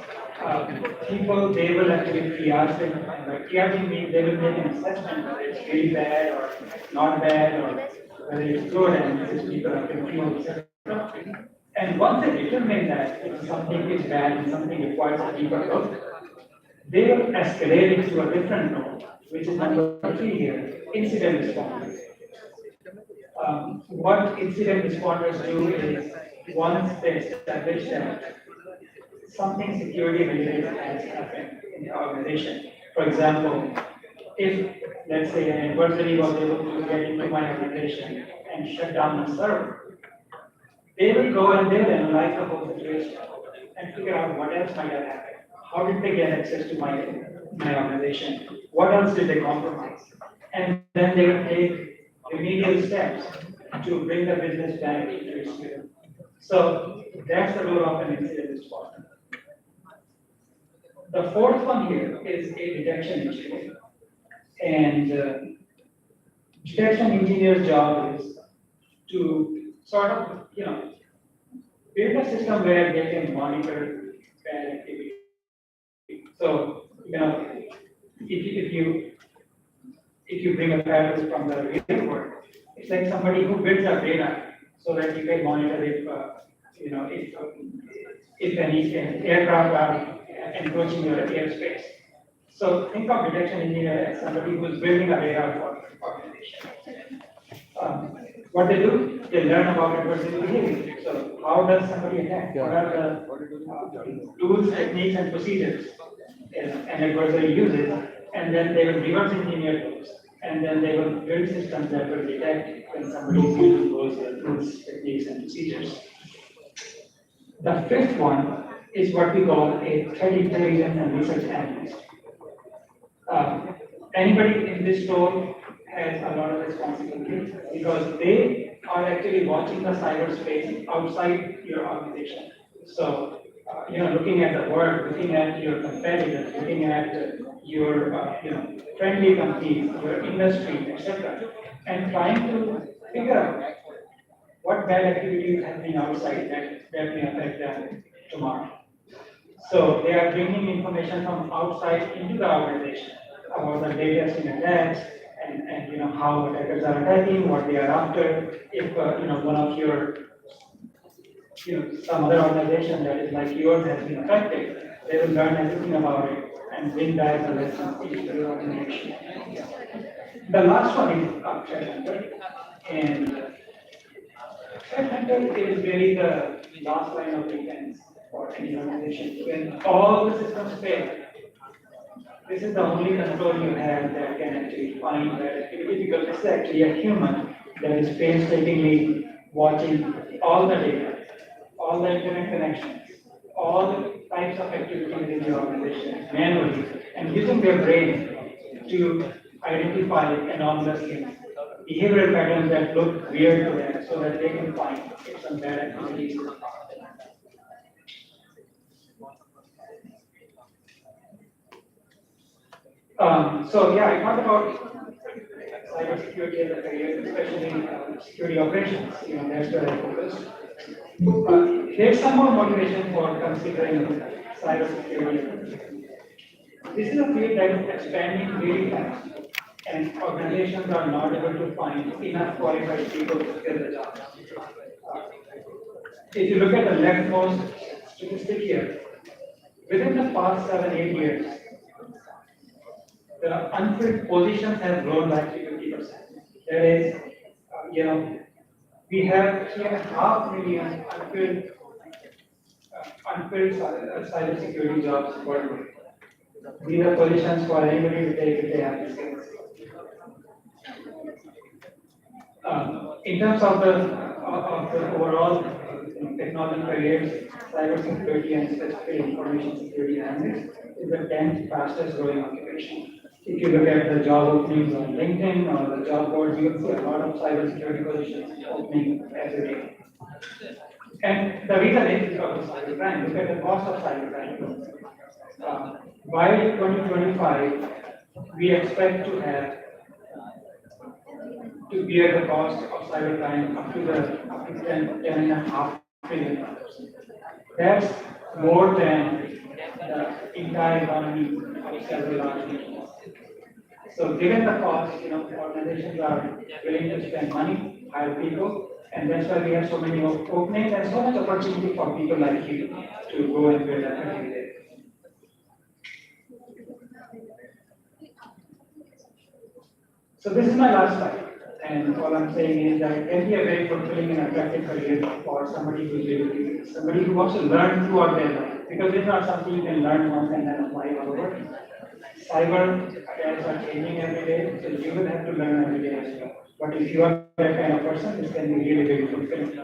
people, they will actually triage it. By triaging means they will make an assessment whether it's really bad or not bad or whether it's good and these people are confused, etc. And once they determine that if something is bad and something requires a deeper look, they will escalate it to a different role, which is number 3 here, incident responders. What incident responders do is once they establish that something security related has happened in the organization. For example, if let's say an adversary was able to get into my organization and shut down the server, they will go and they will analyze the whole situation and figure out what else might have happened. How did they get access to my organization? What else did they compromise? And then they will take remedial steps to bring the business back into its sphere. So that's the role of an incident responder. The fourth one here is a detection engineer. And detection engineer's job is to sort of, build a system where they can monitor bad activity. So, if you bring a pattern from the real world, it's like somebody who builds a radar so that you can monitor if any aircraft are encroaching your airspace. So think of detection engineer as somebody who is building a radar for the organization. What they do, they learn about adversary behavior. So how does somebody attack? What are the tools, techniques, and procedures an adversary uses? And then they will reverse engineer those. And then they will build systems that will detect when somebody is using those tools, techniques, and procedures. The fifth one is what we call a threat intelligence and research analyst. Anybody in this role has a lot of responsibility because they are actually watching the cyberspace outside your organization. So, looking at the world, looking at your competitors, looking at your, friendly companies, your industry, etc., and trying to figure out what bad activity is happening outside that may affect them tomorrow. So they are bringing information from outside into the organization about the latest in attacks and how attackers are attacking, what they are after. If one of your some other organization that is like yours has been affected, they will learn everything about it and bring back the lessons into the organization. The last one is threat hunter, and threat hunter is really the last line of defense for any organization. When all the systems fail, this is the only control you have that can actually find that activity, because this is actually a human that is painstakingly watching all the data, all the internet connections, all the types of activities in the organization manually, and using their brain to identify anomalous things, behavioral patterns that look weird to them, so that they can find if some bad activities. So yeah, I talked about cybersecurity as a career, especially security operations. That's where I focus. There's some more motivation for considering cybersecurity. This is a field that is expanding really fast, and organizations are not able to find enough qualified people to fill the jobs. If you look at the leftmost statistic here, within the past 7-8 years, the unfilled positions have grown by 50%. That is, we have 3.5 million unfilled cybersecurity jobs worldwide. These are positions for anybody to take if they have the skills. In terms of the overall technology careers, cybersecurity and specifically information security analytics is the 10th fastest growing occupation. If you look at the job openings on LinkedIn or the job boards, you will see a lot of cybersecurity positions opening every day. And the reason is because of cybercrime. Look at the cost of cybercrime. By 2025, we expect to bear the cost of cybercrime up to $10.5 trillion. That's more than the entire economy of several large nations. So given the cost, organizations are willing to spend money, hire people, and that's why we have so many openings and so much opportunity for people like you to go and build a career there. So this is my last slide, and all I'm saying is that it can be a very fulfilling and attractive career for somebody who wants to learn throughout their life, because it's not something you can learn once and then apply all over. Cyber attacks are changing every day, so you will have to learn every day as well. But if you are that kind of person, this can be really very fulfilling.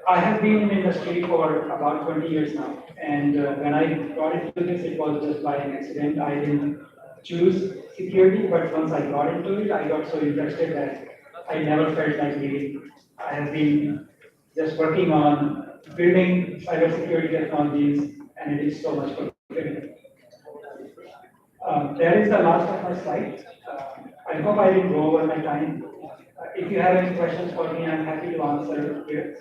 I have been in the industry for about 20 years now, and when I got into this, it was just by an accident. I didn't choose security, but once I got into it, I got so interested that I never felt like leaving. I have been just working on building cybersecurity technologies, and it is so much fulfilling. That is the last of my slides. I hope I didn't go over my time. If you have any questions for me, I'm happy to answer here.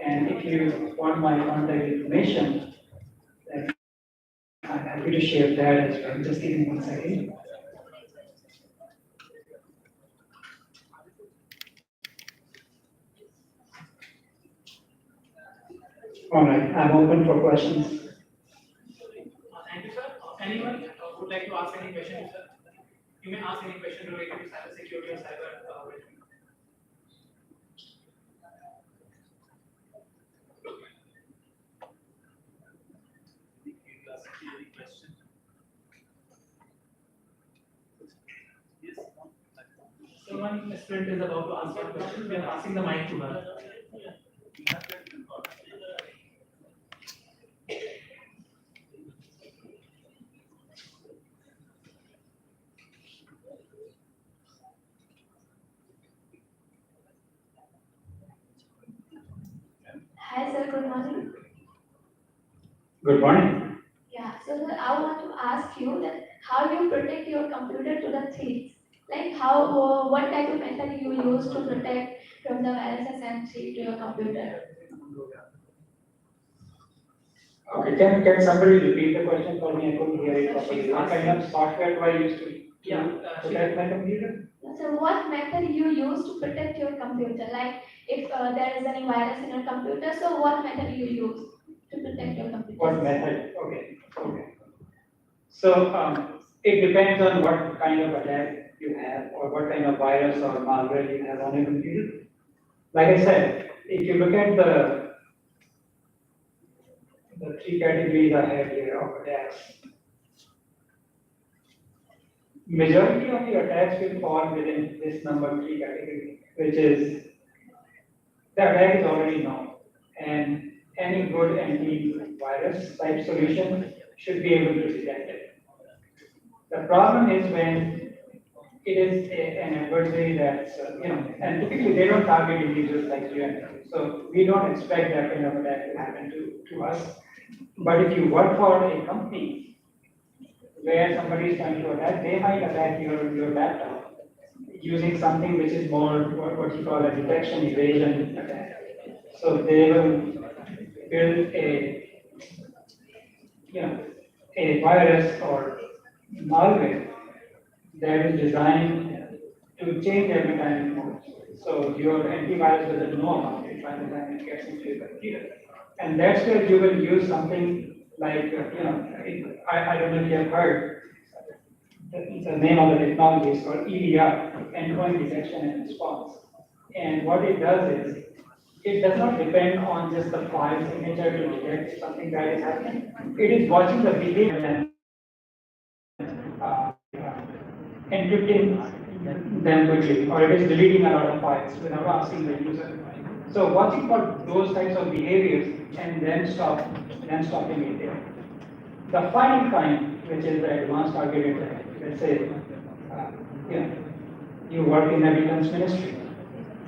And if you want my contact information, then I'm happy to share that as well. Just give me 1 second. All right, I'm open for questions. Thank you, sir. Anyone would like to ask any question, sir? You may ask any question related to cyber security or cyber So one student is about to ask a question. We are passing the mic to her. Hi sir, good morning. Good morning. Yeah, so sir, I want to ask you that how you protect your computer to the thieves? Like how, what type of method you use to protect from the viruses and thieves to your computer? Okay, can somebody repeat the question for me? I couldn't hear it properly. What kind of software do I use to protect my computer? So what method you use to protect your computer? Like if there is any virus in your computer, so what method you use to protect your computer? What method? Okay. So it depends on what kind of attack you have or what kind of virus or malware you have on your computer. Like I said, if you look at the 3 categories I have here of attacks, majority of the attacks will fall within this number 3 category, which is the attack is already known, and any good antivirus type solution should be able to detect it. The problem is when it is an adversary that's, and typically they don't target individuals like you and me. So we don't expect that kind of attack to happen to us. But if you work for a company where somebody is trying to attack, they might attack your laptop, using something which is more what you call a detection evasion attack. So they will build a virus or malware that is designed to change every time it moves. So your antivirus doesn't know about it by the time it gets into your computer. And that's where you will use something like, I don't know if you have heard, the name of the technology is called EDR, Endpoint Detection and Response. And what it does is, it does not depend on just the file signature to detect something that is happening. It is watching the behavior and encrypting them quickly, or it is deleting a lot of files without asking the user. So watching for those types of behaviors and then stopping it there. The final kind, which is the advanced targeted attack, let's say, you work in a defense ministry,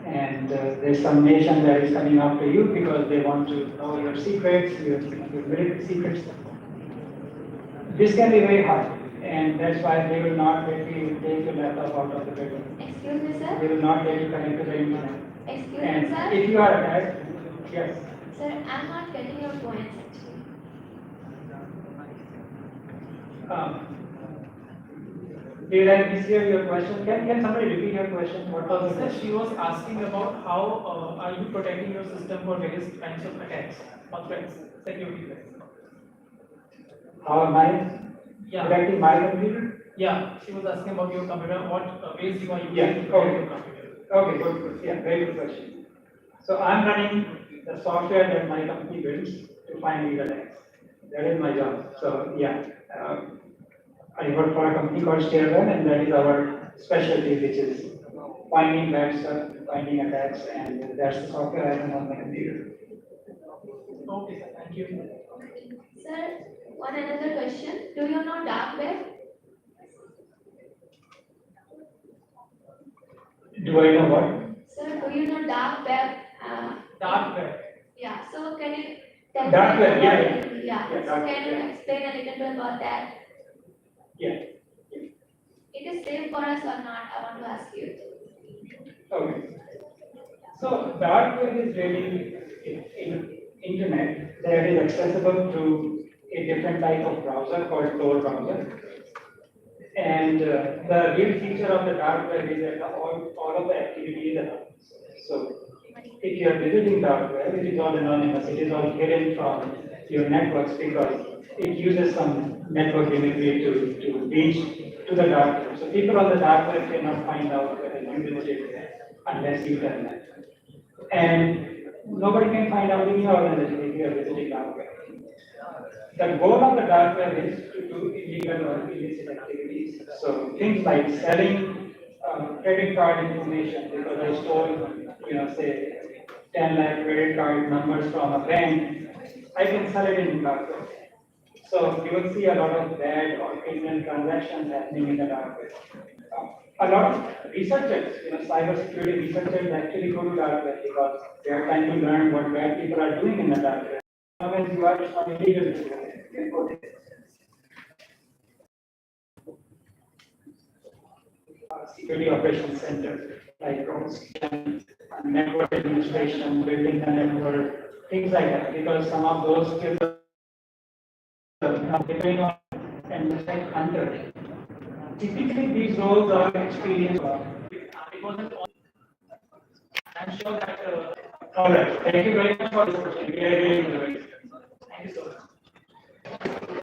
and there's some nation that is coming after you because they want to know your secrets, your military secrets. This can be very hard, and that's why they will not let you take your laptop out of the bedroom. Excuse me, sir. They will not let you connect to the internet. Excuse And me, sir. if you are attacked, yes. Sir, I'm not getting your points actually. Did I mishear your question? Can somebody repeat your question? What was the Sir, question? she was asking about how are you protecting your system for various kinds of attacks or threats, security threats. How am I Yeah. protecting my computer? Yeah, she was asking about your computer, what ways you are using Yeah, to protect okay. your computer. Okay, good. Yeah, very good question. So I'm running the software that my company builds to find these attacks. That is my job. So yeah, I work for a company called StairWeb, and that is our specialty, which is finding bad stuff, finding attacks, and that's the software I run on my computer. Okay, sir, thank you. Sir, one another question. Do you know dark web? Do I know what? Sir, do you know dark web? Dark web. Yeah, so can you tell Dark me web, about yeah, it? yeah. Yeah, Yeah, so dark can web, you yeah. explain a little bit about that? Yeah. It is safe for us or not? I want to ask you. Okay. So dark web is really in internet that is accessible through a different type of browser called Tor browser. And the real feature of the dark web is that all of the activity is anonymous. So if you are visiting dark web, it is all anonymous. It is all hidden from your networks because it uses some network imagery to reach to the dark web. So people on the dark web cannot find out whether you visited there unless you tell them. And nobody can find out in your organization if you are visiting dark web. The goal of the dark web is to do illegal or illicit activities. So things like selling credit card information because I stole, say 10 lakh credit card numbers from a bank, I can sell it in dark web. So you will see a lot of bad or criminal transactions happening in the dark web. A lot of researchers, cybersecurity researchers actually go to dark web because they are trying to learn what bad people are doing in the dark web. When you are not illegal to do it, you can go there. Security operations center, like network administration, building the network, things like that, because some of those skills are depending on and just like hunter. Typically, these roles are experienced. It wasn't all. I'm sure that. All right. Thank you very much for this question. We are really enjoying it. Thank you so much.